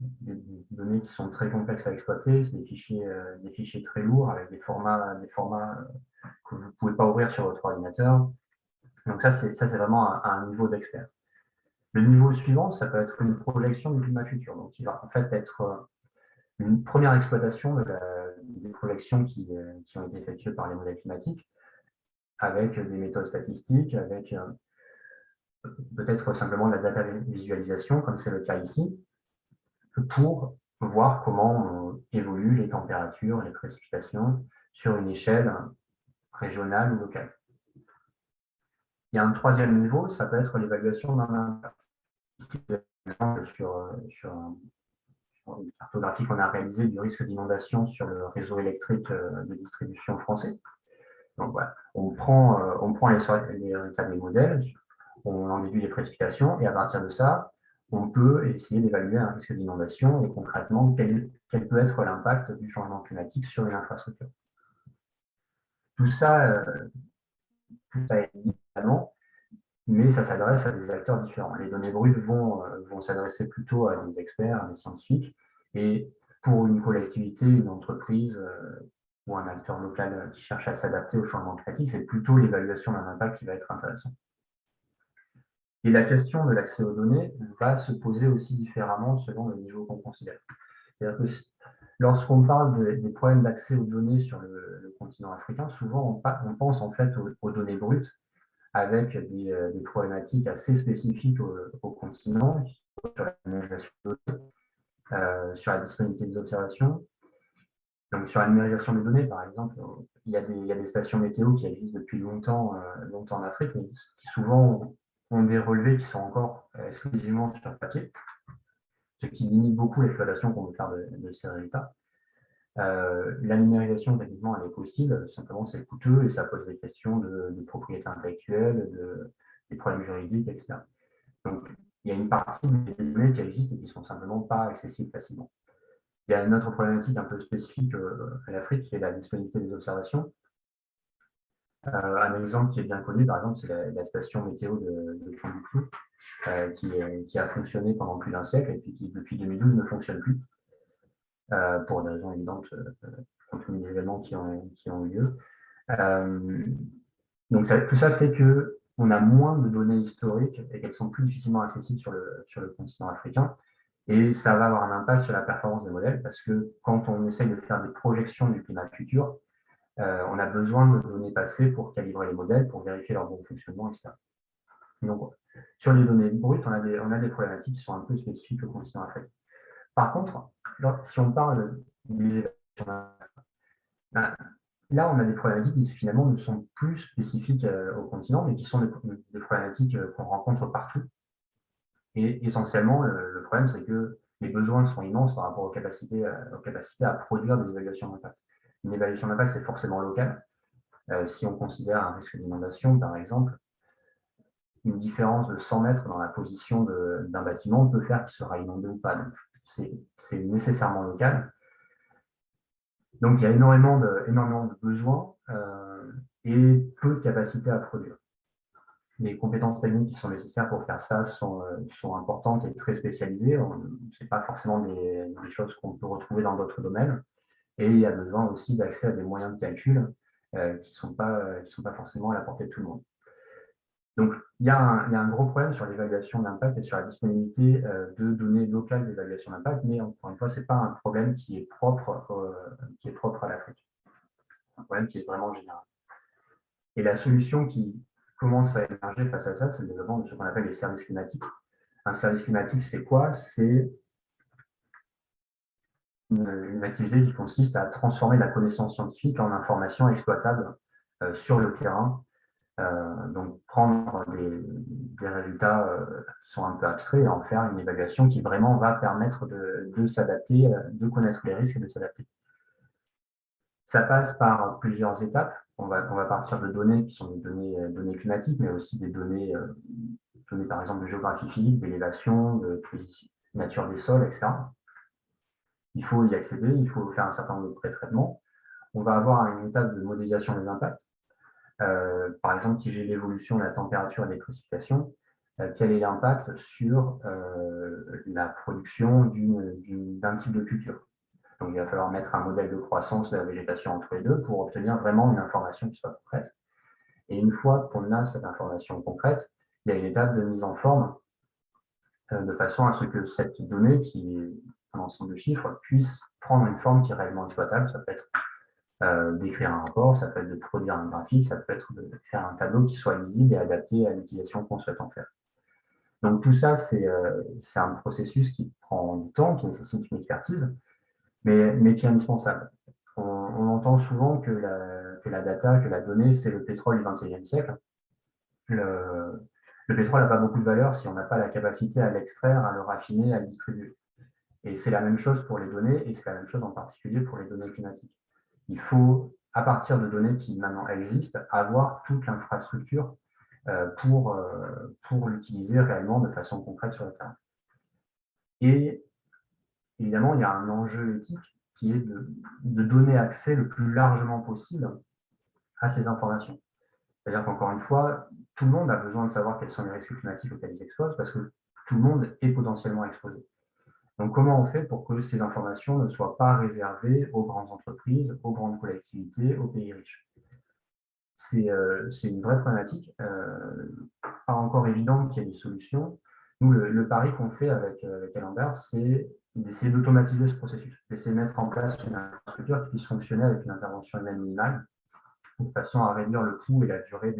des données qui sont très complexes à exploiter. C'est des fichiers très lourds avec des formats que vous ne pouvez pas ouvrir sur votre ordinateur. Donc ça, c'est vraiment un niveau d'expert. Le niveau suivant, ça peut être une projection du climat futur. Donc, il va en fait être une première exploitation des projections qui ont été effectuées par les modèles climatiques avec des méthodes statistiques, avec peut-être simplement de la data visualisation, comme c'est le cas ici, pour voir comment évoluent les températures, les précipitations sur une échelle régionale ou locale. Il y a un troisième niveau, ça peut être l'évaluation d'un impact. Ici, sur une cartographie qu'on a réalisée du risque d'inondation sur le réseau électrique de distribution français. Donc voilà, on prend les résultats des modèles, on en déduit les précipitations, et à partir de ça, on peut essayer d'évaluer un risque d'inondation et concrètement quel peut être l'impact du changement climatique sur les infrastructures. Tout ça est différent, mais ça s'adresse à des acteurs différents. Les données brutes vont s'adresser plutôt à des experts, à des scientifiques, et pour une collectivité, une entreprise ou un acteur local qui cherche à s'adapter au changement climatique, c'est plutôt l'évaluation d'un impact qui va être intéressant. Et la question de l'accès aux données va se poser aussi différemment selon le niveau qu'on considère. C'est-à-dire que lorsqu'on parle des problèmes d'accès aux données sur le continent africain, souvent on pense en fait aux données brutes avec des problématiques assez spécifiques au continent, sur la numérisation de données, sur la disponibilité des observations. Donc, sur la numérisation des données, par exemple, il y a des stations météo qui existent depuis longtemps en Afrique, mais qui souvent ont des relevés qui sont encore exclusivement sur papier, ce qui limite beaucoup l'exploitation qu'on veut faire de ces résultats. La numérisation, techniquement, elle est possible, simplement c'est coûteux et ça pose des questions de propriété intellectuelle, des problèmes juridiques, etc. Donc, il y a une partie des données qui existent et qui ne sont simplement pas accessibles facilement. Il y a une autre problématique un peu spécifique à l'Afrique, qui est la disponibilité des observations. Un exemple qui est bien connu, par exemple, c'est la station météo de Tombouctou, qui a fonctionné pendant plus d'un siècle et puis qui, depuis 2012, ne fonctionne plus, pour des raisons évidentes, compte tenu des événements qui ont eu lieu. Donc, tout ça fait qu'on a moins de données historiques et qu'elles sont plus difficilement accessibles sur le continent africain. Et ça va avoir un impact sur la performance des modèles parce que quand on essaye de faire des projections du climat futur, on a besoin de données passées pour calibrer les modèles, pour vérifier leur bon fonctionnement, etc. Donc, sur les données brutes, on a des problématiques qui sont un peu spécifiques au continent africain. Par contre, si on parle des évaluations, là, on a des problématiques qui finalement ne sont plus spécifiques au continent, mais qui sont des problématiques qu'on rencontre partout. Et essentiellement, le problème, c'est que les besoins sont immenses par rapport aux capacités à produire des évaluations d'impact. Une évaluation d'impact, c'est forcément local. Si on considère un risque d'inondation, par exemple, une différence de 100 mètres dans la position d'un bâtiment peut faire qu'il sera inondé ou pas. C'est nécessairement local. Donc, il y a énormément de besoins et peu de capacité à produire. Les compétences techniques qui sont nécessaires pour faire ça sont importantes et très spécialisées. Ce n'est pas forcément des choses qu'on peut retrouver dans d'autres domaines. Et il y a besoin aussi d'accès à des moyens de calcul qui ne sont pas forcément à la portée de tout le monde. Donc, il y a un gros problème sur l'évaluation d'impact et sur la disponibilité de données locales d'évaluation d'impact, mais encore une fois, ce n'est pas un problème qui est propre à l'Afrique. C'est un problème qui est vraiment général. Et la solution qui commence à émerger face à ça, c'est le développement de ce qu'on appelle les services climatiques. Un service climatique, c'est quoi? C'est une activité qui consiste à transformer la connaissance scientifique en information exploitable sur le terrain Donc, prendre des résultats qui sont un peu abstraits et en faire une évaluation qui vraiment va permettre de s'adapter, de connaître les risques et de s'adapter. Ça passe par plusieurs étapes. On va partir de données qui sont des données climatiques, mais aussi des données, par exemple de géographie physique, d'élévation, de nature des sols, etc. Il faut y accéder, il faut faire un certain nombre de pré-traitements. On va avoir une étape de modélisation des impacts. Par exemple, si j'ai l'évolution de la température et des précipitations, quel est l'impact sur la production d'un type de culture. Donc, il va falloir mettre un modèle de croissance de la végétation entre les deux pour obtenir vraiment une information qui soit concrète. Et une fois qu'on a cette information concrète, il y a une étape de mise en forme de façon à ce que cette donnée, qui est un ensemble de chiffres, puisse prendre une forme qui est réellement exploitable. Ça peut être d'écrire un rapport, ça peut être de produire un graphique, ça peut être de faire un tableau qui soit lisible et adapté à l'utilisation qu'on souhaite en faire. Donc tout ça, c'est un processus qui prend du temps, qui nécessite une expertise, mais qui est indispensable. On entend souvent que la data, que la donnée, c'est le pétrole du XXIe siècle. Le pétrole n'a pas beaucoup de valeur si on n'a pas la capacité à l'extraire, à le raffiner, à le distribuer. Et c'est la même chose pour les données, et c'est la même chose en particulier pour les données climatiques. Il faut, à partir de données qui maintenant existent, avoir toute l'infrastructure pour l'utiliser réellement de façon concrète sur le terrain. Et évidemment, il y a un enjeu éthique qui est de donner accès le plus largement possible à ces informations. C'est-à-dire qu'encore une fois, tout le monde a besoin de savoir quels sont les risques climatiques auxquels ils exposent parce que tout le monde est potentiellement exposé. Donc, comment on fait pour que ces informations ne soient pas réservées aux grandes entreprises, aux grandes collectivités, aux pays riches? C'est une vraie problématique, pas encore évident qu'il y ait des solutions. Nous, le pari qu'on fait avec Calendar, c'est d'essayer d'automatiser ce processus, d'essayer de mettre en place une infrastructure qui puisse fonctionner avec une intervention humaine minimale, de façon à réduire le coût et la durée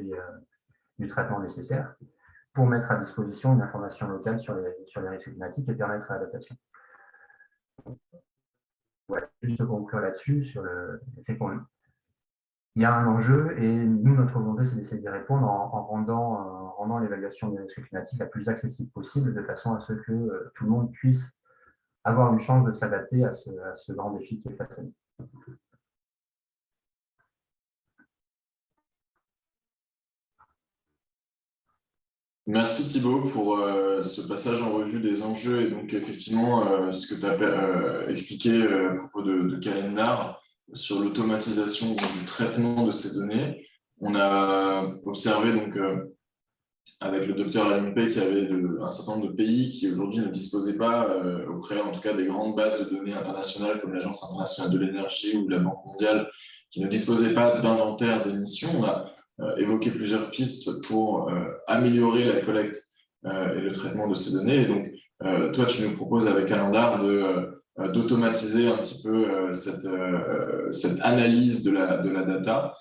du traitement nécessaire, pour mettre à disposition une information locale sur les risques climatiques et permettre l'adaptation. Ouais, juste conclure là-dessus, sur le fait qu'il y a un enjeu et nous, notre volonté, c'est d'essayer d'y répondre en rendant l'évaluation des risques climatiques la plus accessible possible, de façon à ce que tout le monde puisse avoir une chance de s'adapter à ce grand défi qui est face à nous. Merci Thibaut pour ce passage en revue des enjeux et donc effectivement ce que tu as expliqué à propos de Calendar sur l'automatisation du traitement de ces données. On a observé donc avec le docteur AMP qu'il y avait un certain nombre de pays qui aujourd'hui ne disposaient pas, auprès en tout cas des grandes bases de données internationales comme l'Agence internationale de l'énergie ou la Banque mondiale, qui ne disposaient pas d'inventaire d'émissions. On a évoqué plusieurs pistes pour améliorer la collecte et le traitement de ces données. Et donc, toi, tu nous proposes avec Calendar d'automatiser un petit peu cette analyse de la data.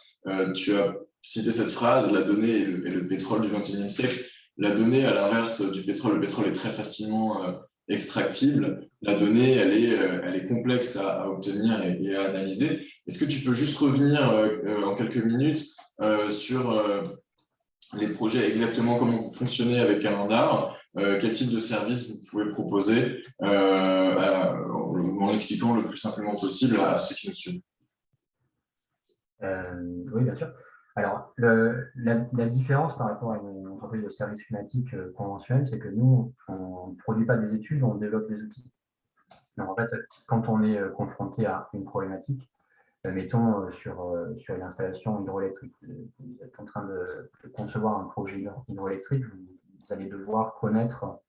Tu as cité cette phrase, la donnée est le pétrole du XXIe siècle. La donnée, à l'inverse du pétrole, le pétrole est très facilement extractible. La donnée, elle est complexe à obtenir et à analyser. Est-ce que tu peux juste revenir en quelques minutes sur les projets, exactement comment vous fonctionnez avec Calendar, quel type de service vous pouvez proposer en expliquant le plus simplement possible à ceux qui nous suivent? Oui, bien sûr. Alors, la différence par rapport à une entreprise de services climatiques conventionnelle, c'est que nous, on ne produit pas des études, on développe des outils. Donc, en fait, quand on est confronté à une problématique, mettons sur l'installation hydroélectrique, vous êtes en train de concevoir un projet hydroélectrique, vous allez devoir connaître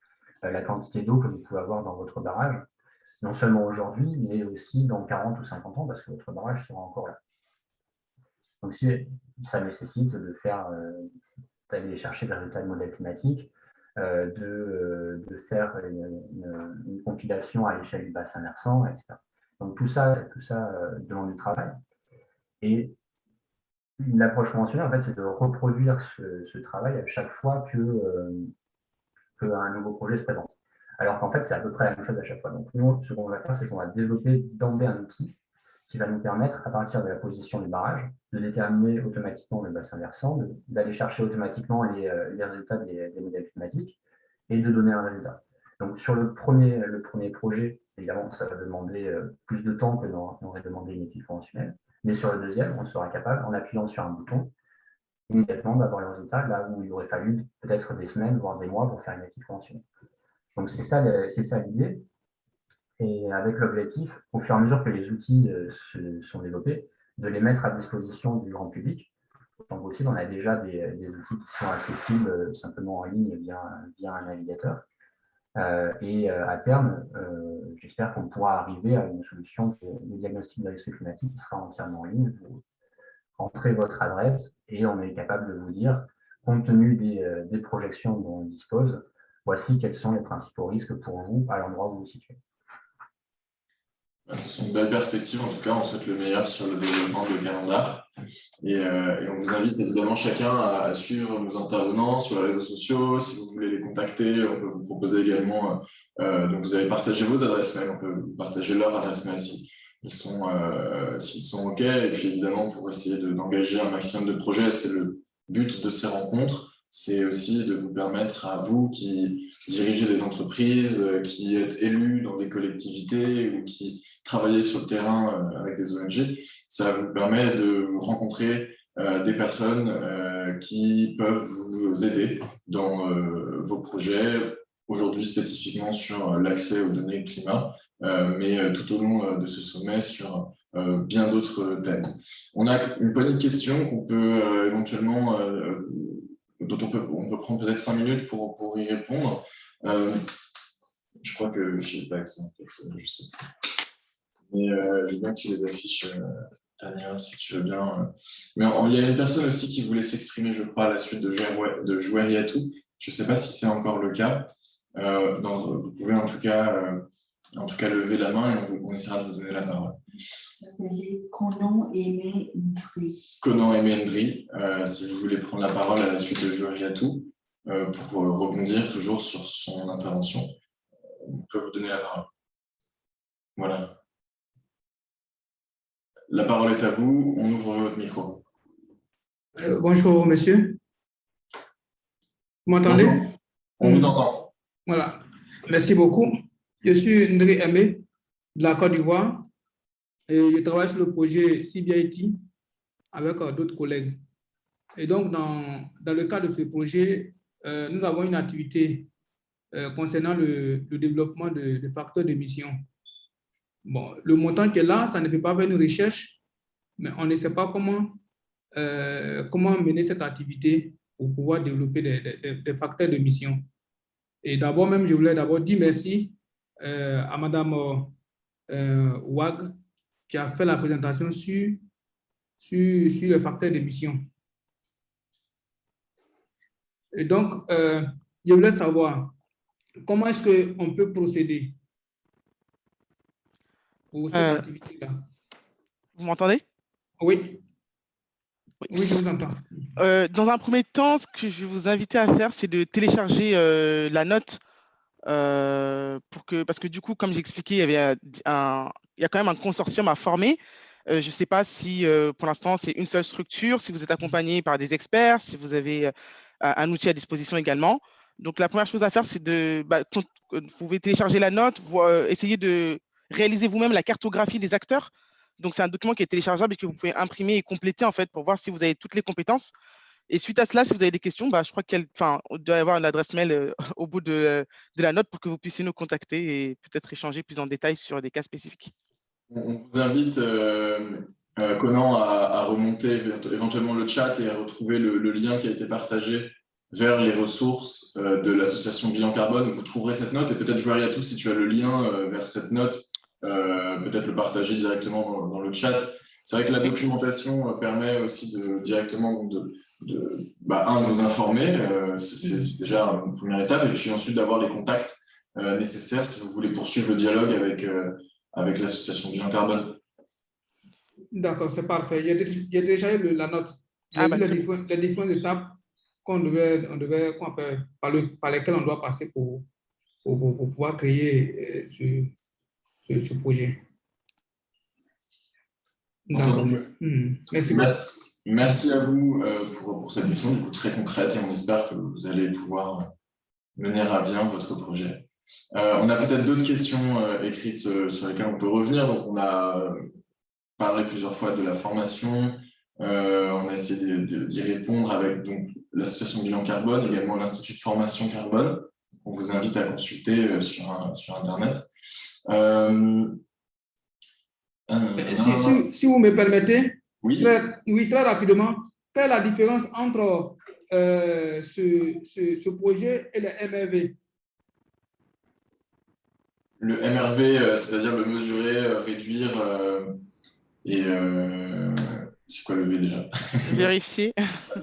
la quantité d'eau que vous pouvez avoir dans votre barrage, non seulement aujourd'hui, mais aussi dans 40 ou 50 ans, parce que votre barrage sera encore là. Donc, si ça nécessite d'aller chercher des résultats de modèles climatiques, de faire une compilation à l'échelle du bassin versant, etc. Donc, tout ça demande du travail. Et l'approche conventionnelle, en fait, c'est de reproduire ce travail à chaque fois qu'un nouveau projet se présente. Alors qu'en fait, c'est à peu près la même chose à chaque fois. Donc, nous, ce qu'on va faire, c'est qu'on va développer d'emblée un outil qui va nous permettre, à partir de la position du barrage, de déterminer automatiquement le bassin versant, d'aller chercher automatiquement les résultats des modèles climatiques et de donner un résultat. Donc, sur le premier projet, évidemment, ça va demander plus de temps que n'aurait demandé une étude conventionnelle. Mais sur le deuxième, on sera capable, en appuyant sur un bouton, immédiatement d'avoir le résultat, là où il aurait fallu peut-être des semaines, voire des mois pour faire une étude conventionnelle. Donc, c'est ça l'idée. Et avec l'objectif, au fur et à mesure que les outils se sont développés, de les mettre à disposition du grand public. Autant que possible, on a déjà des outils qui sont accessibles simplement en ligne via un navigateur. Et à terme, j'espère qu'on pourra arriver à une solution de diagnostic de risque climatique qui sera entièrement en ligne. Vous entrez votre adresse et on est capable de vous dire, compte tenu des projections dont on dispose, voici quels sont les principaux risques pour vous à l'endroit où vous vous situez. Ce sont de belles perspectives, en tout cas, on souhaite le meilleur sur le développement de Calendar. Et on vous invite évidemment chacun à suivre nos intervenants sur les réseaux sociaux. Si vous voulez les contacter, on peut vous proposer également, donc vous avez partagé vos adresses mail, on peut vous partager leur adresse mail s'ils sont OK. Et puis évidemment, pour essayer d'engager un maximum de projets, c'est le but de ces rencontres. C'est aussi de vous permettre à vous qui dirigez des entreprises, qui êtes élus dans des collectivités ou qui travaillez sur le terrain avec des ONG, ça vous permet de rencontrer des personnes qui peuvent vous aider dans vos projets, aujourd'hui spécifiquement sur l'accès aux données climat, mais tout au long de ce sommet sur bien d'autres thèmes. On a une poignée de questions qu'on peut éventuellement dont on peut prendre peut-être 5 minutes pour y répondre. Je crois que je n'ai pas accès, en fait, je sais. Mais je veux bien que tu les affiches, Tania, si tu veux bien. Mais il y a une personne aussi qui voulait s'exprimer, je crois, à la suite de Jouer-Yatou. Je ne sais pas si c'est encore le cas. Vous pouvez en tout cas lever la main et on essaiera de vous donner la parole. Conan Aimé Ndri. Conan Aimé Ndri, si vous voulez prendre la parole à la suite de Jouer-Yatou, pour rebondir toujours sur son intervention, on peut vous donner la parole. Voilà. La parole est à vous, on ouvre votre micro. Bonjour, monsieur. Vous m'entendez? Bonjour. On vous entend. Voilà. Merci beaucoup. Je suis Ndri Aimé, de la Côte d'Ivoire, et je travaille sur le projet CBIT avec d'autres collègues. Et donc, dans le cadre de ce projet, nous avons une activité concernant le développement de facteurs d'émission. Bon, le montant qui est là, ça ne peut pas faire une recherche, mais on ne sait pas comment mener cette activité pour pouvoir développer des facteurs d'émission. Et d'abord même, je voulais d'abord dire merci à Madame Wag qui a fait la présentation sur le facteur d'émission. Et donc, je voulais savoir comment est-ce qu'on peut procéder pour cette activité-là. Vous m'entendez? Oui. Oui, je vous entends. Dans un premier temps, ce que je vais vous inviter à faire, c'est de télécharger la note parce que du coup, comme j'expliquais, il y a quand même un consortium à former. Je ne sais pas si pour l'instant, c'est une seule structure, si vous êtes accompagné par des experts, si vous avez un outil à disposition également. Donc, la première chose à faire, c'est vous pouvez télécharger la note, essayer de réaliser vous-même la cartographie des acteurs. Donc, c'est un document qui est téléchargeable et que vous pouvez imprimer et compléter en fait pour voir si vous avez toutes les compétences. Et suite à cela, si vous avez des questions, je crois qu'il doit y avoir une adresse mail au bout de la note pour que vous puissiez nous contacter et peut-être échanger plus en détail sur des cas spécifiques. On vous invite, Conan, à remonter éventuellement le chat et à retrouver le lien qui a été partagé vers les ressources de l'association Bilan Carbone. Vous trouverez cette note et peut-être Jouer-Yatou, si tu as le lien vers cette note, peut-être le partager directement dans le chat. C'est vrai que la documentation permet aussi directement de vous informer, c'est déjà une première étape, et puis ensuite d'avoir les contacts nécessaires si vous voulez poursuivre le dialogue avec l'association Bilan Carbone. D'accord, c'est parfait. Il y a déjà eu la note. Les différentes étapes par lesquelles on doit passer pour pouvoir créer ce projet. D'accord. Merci beaucoup. Merci à vous pour cette question, du coup, très concrète, et on espère que vous allez pouvoir mener à bien votre projet. On a peut-être d'autres questions écrites sur lesquelles on peut revenir. Donc, on a parlé plusieurs fois de la formation. On a essayé d'y répondre avec donc l'association Bilan Carbone, également l'Institut de formation carbone. On vous invite à consulter sur Internet. Si vous me permettez, oui. Très rapidement, quelle est la différence entre ce projet et le MRV? Le MRV, c'est-à-dire le mesurer, réduire et c'est quoi le V déjà? Vérifier.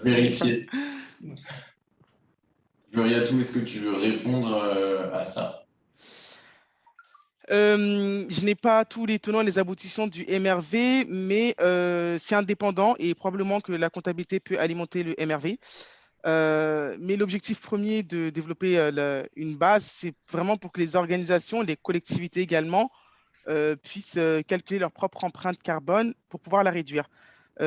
Vérifier. Floriatou, est-ce que tu veux répondre à ça? Je n'ai pas tous les tenants et les aboutissants du MRV, mais c'est indépendant et probablement que la comptabilité peut alimenter le MRV. Mais l'objectif premier de développer une base, c'est vraiment pour que les organisations, les collectivités également, puissent calculer leur propre empreinte carbone pour pouvoir la réduire.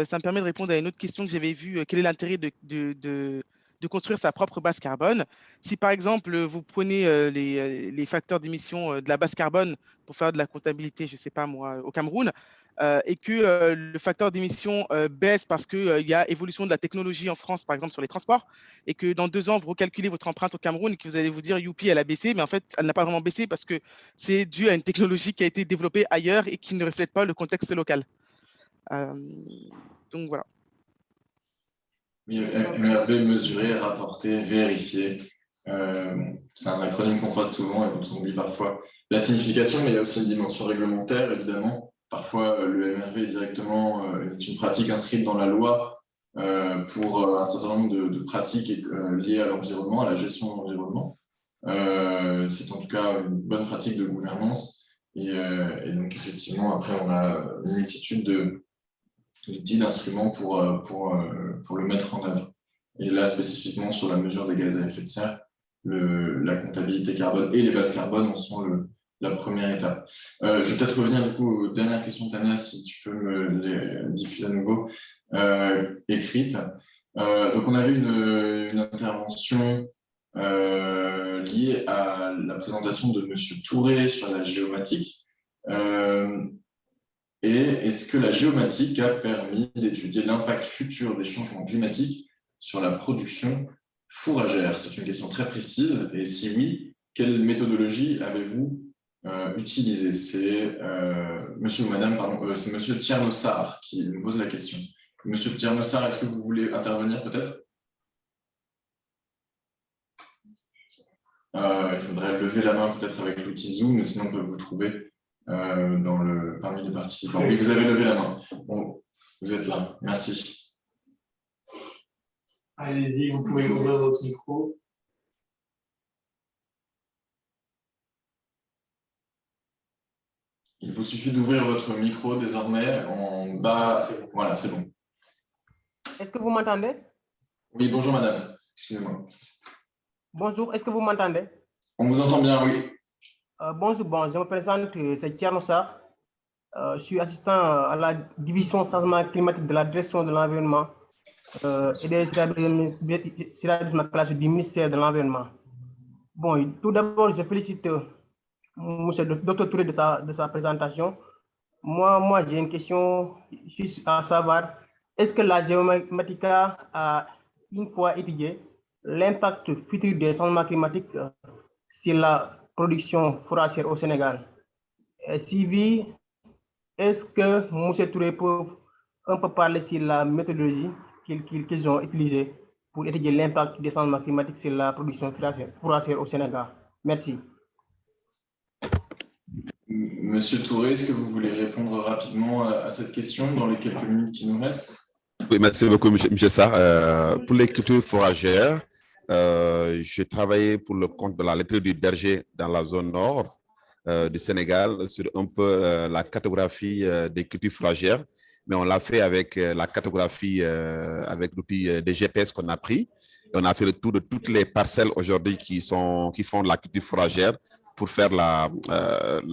Ça me permet de répondre à une autre question que j'avais vue. Quel est l'intérêt de construire sa propre base carbone? Si par exemple, vous prenez les facteurs d'émission de la base carbone pour faire de la comptabilité, je ne sais pas moi, au Cameroun, et que le facteur d'émission baisse parce qu'il y a évolution de la technologie en France, par exemple sur les transports, et que dans 2 ans, vous recalculez votre empreinte au Cameroun et que vous allez vous dire, youpi, elle a baissé, mais en fait, elle n'a pas vraiment baissé parce que c'est dû à une technologie qui a été développée ailleurs et qui ne reflète pas le contexte local. Donc voilà. Oui, MRV, mesurer, rapporter, vérifier. C'est un acronyme qu'on croise souvent et dont on oublie parfois la signification, mais il y a aussi une dimension réglementaire, évidemment. Parfois, le MRV est directement une pratique inscrite dans la loi pour un certain nombre de pratiques liées à l'environnement, à la gestion de l'environnement. C'est en tout cas une bonne pratique de gouvernance. Et donc, effectivement, après, on a une multitude d'outils, d'instruments pour le mettre en œuvre. Et là, spécifiquement, sur la mesure des gaz à effet de serre, la comptabilité carbone et les bases carbone en sont la première étape. Je vais peut-être revenir du coup aux dernières questions, Tania, si tu peux me les diffuser à nouveau, écrites. Donc, on avait une intervention liée à la présentation de M. Touré sur la géomatique. Et est-ce que la géomatique a permis d'étudier l'impact futur des changements climatiques sur la production fourragère? C'est une question très précise. Et si oui, quelle méthodologie avez-vous utilisée? C'est monsieur ou madame, pardon, c'est monsieur Tiernossard qui me pose la question. Monsieur Tiernossard, est-ce que vous voulez intervenir peut-être? Il faudrait lever la main peut-être avec l'outil Zoom, mais sinon on peut vous trouver parmi les participants. Oui, vous avez levé la main. Bon, vous êtes là. Merci. Allez-y, vous pouvez ouvrir votre micro. Il vous suffit d'ouvrir votre micro désormais en bas. Voilà, c'est bon. Est-ce que vous m'entendez? Oui, bonjour madame. Excusez-moi. Bonjour, est-ce que vous m'entendez? On vous entend bien, oui. Bonjour, je me présente, c'est Tiernossard. Je suis assistant à la division changement climatique de la direction de l'environnement et des services classe du ministère de l'Environnement. Bon, tout d'abord, je félicite M. le Dr Touré de sa présentation. Moi j'ai une question juste à savoir, est-ce que la Géomatica a une fois étudié l'impact futur des changements climatiques sur la production fourragère au Sénégal? Et si oui, est-ce que M. Touré peut un peu parler sur la méthodologie qu'ils ont utilisée pour étudier l'impact des changements climatiques sur la production fourragère au Sénégal? Merci. Monsieur Touré, est-ce que vous voulez répondre rapidement à cette question dans les quelques minutes qui nous restent? Oui, merci beaucoup, M. Sarr. Pour les cultures fourragères, j'ai travaillé pour le compte de la laiterie du berger dans la zone nord du Sénégal sur un peu la cartographie des cultures fourragères, mais on l'a fait avec la cartographie, avec l'outil des GPS qu'on a pris. Et on a fait le tour de toutes les parcelles aujourd'hui qui font de la culture fourragère pour faire la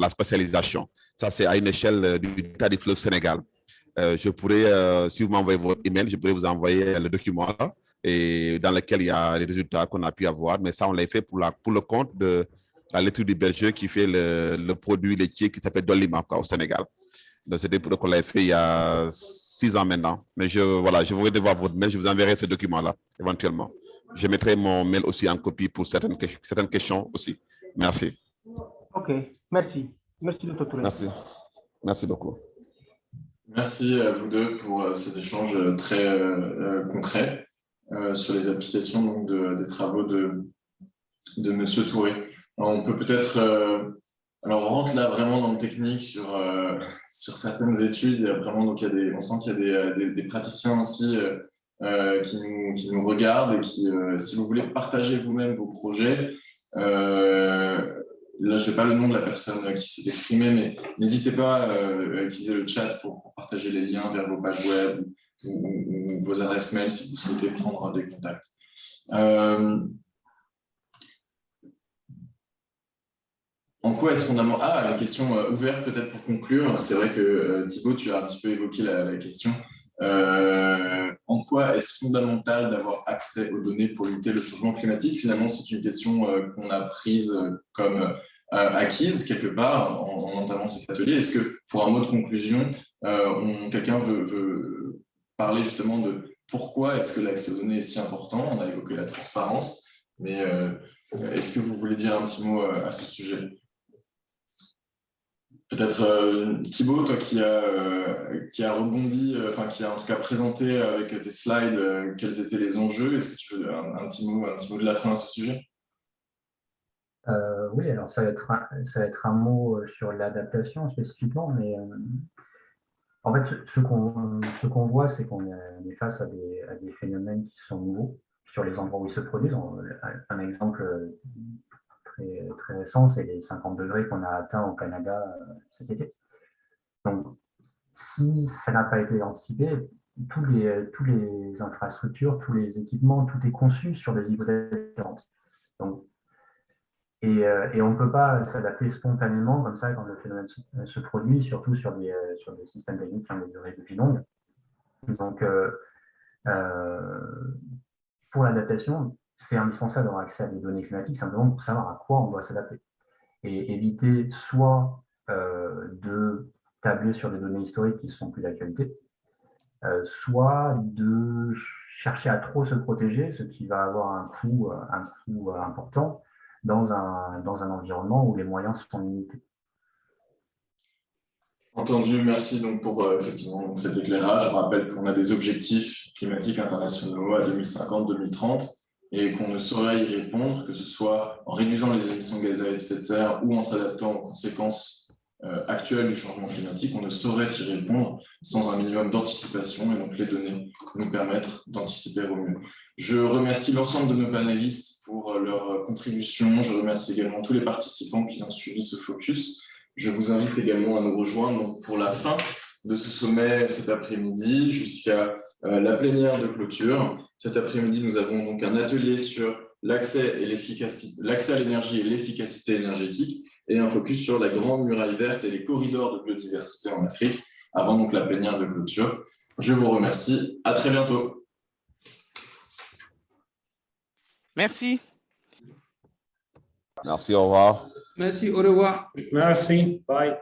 spécialisation. Ça, c'est à une échelle du tas du fleuve Sénégal. je pourrais, si vous m'envoyez votre email, je pourrais vous envoyer le document là, et dans lequel il y a les résultats qu'on a pu avoir. Mais ça, on l'a fait pour le compte de la laiterie du berger qui fait le produit laitier qui s'appelle Dolima au Sénégal. Donc, c'était pour qu'on l'ait fait il y a 6 ans maintenant. Mais je voudrais devoir votre mail, je vous enverrai ce document-là éventuellement. Je mettrai mon mail aussi en copie pour certaines questions aussi. Merci. OK, merci. Merci, Dr. Touré. Merci. Merci beaucoup. Merci à vous deux pour cet échange très concret sur les applications donc, des travaux de M. Touré. Alors, on peut peut-être... alors, on rentre là vraiment dans le technique sur certaines études. Il y a vraiment, donc, on sent qu'il y a des praticiens aussi qui nous regardent et qui, si vous voulez partager vous-même vos projets, là, je ne sais pas le nom de la personne qui s'est exprimée, mais n'hésitez pas à utiliser le chat pour partager les liens vers vos pages web ou vos adresses mail si vous souhaitez prendre des contacts. En quoi est-ce fondamental? Ah, la question ouverte peut-être pour conclure. C'est vrai que Thibaut, tu as un petit peu évoqué la question. En quoi est-ce fondamental d'avoir accès aux données pour limiter le changement climatique? Finalement, c'est une question qu'on a prise comme acquise quelque part en entamant cet atelier. Est-ce que, pour un mot de conclusion, quelqu'un veut parler justement de pourquoi est-ce que l'accès aux données est si important? On a évoqué la transparence, mais est-ce que vous voulez dire un petit mot à ce sujet? Peut-être Thibaut, toi qui a rebondi, enfin qui a en tout cas présenté avec tes slides quels étaient les enjeux. Est-ce que tu veux un petit mot de la fin à ce sujet? Oui, alors ça va être un mot sur l'adaptation spécifiquement, mais en fait, ce qu'on voit, c'est qu'on est face à des phénomènes qui sont nouveaux sur les endroits où ils se produisent. Un exemple très, très récent, c'est les 50 degrés qu'on a atteints au Canada cet été. Donc, si ça n'a pas été anticipé, tous les infrastructures, tous les équipements, tout est conçu sur des hypothèses différentes. Donc, et on ne peut pas s'adapter spontanément comme ça quand le phénomène se produit, surtout sur des systèmes techniques qui ont des durées de vie longues. Donc, pour l'adaptation, c'est indispensable d'avoir accès à des données climatiques simplement pour savoir à quoi on doit s'adapter. Et éviter soit de tabler sur des données historiques qui ne sont plus d'actualité, soit de chercher à trop se protéger, ce qui va avoir un coût important dans un environnement où les moyens sont limités. Entendu, merci donc pour effectivement cet éclairage. Je rappelle qu'on a des objectifs climatiques internationaux à 2050-2030 et qu'on ne saurait y répondre, que ce soit en réduisant les émissions de gaz à effet de serre ou en s'adaptant aux conséquences actuelles du changement climatique. On ne saurait y répondre sans un minimum d'anticipation et donc les données nous permettent d'anticiper au mieux. Je remercie l'ensemble de nos panélistes pour leur contribution. Je remercie également tous les participants qui ont suivi ce focus. Je vous invite également à nous rejoindre donc, pour la fin de ce sommet cet après-midi jusqu'à la plénière de clôture. Cet après-midi, nous avons donc un atelier sur l'accès à l'énergie et l'efficacité énergétique et un focus sur la Grande Muraille Verte et les corridors de biodiversité en Afrique avant donc la plénière de clôture. Je vous remercie. À très bientôt. Merci. Merci, au revoir. Merci, au revoir. Merci, bye.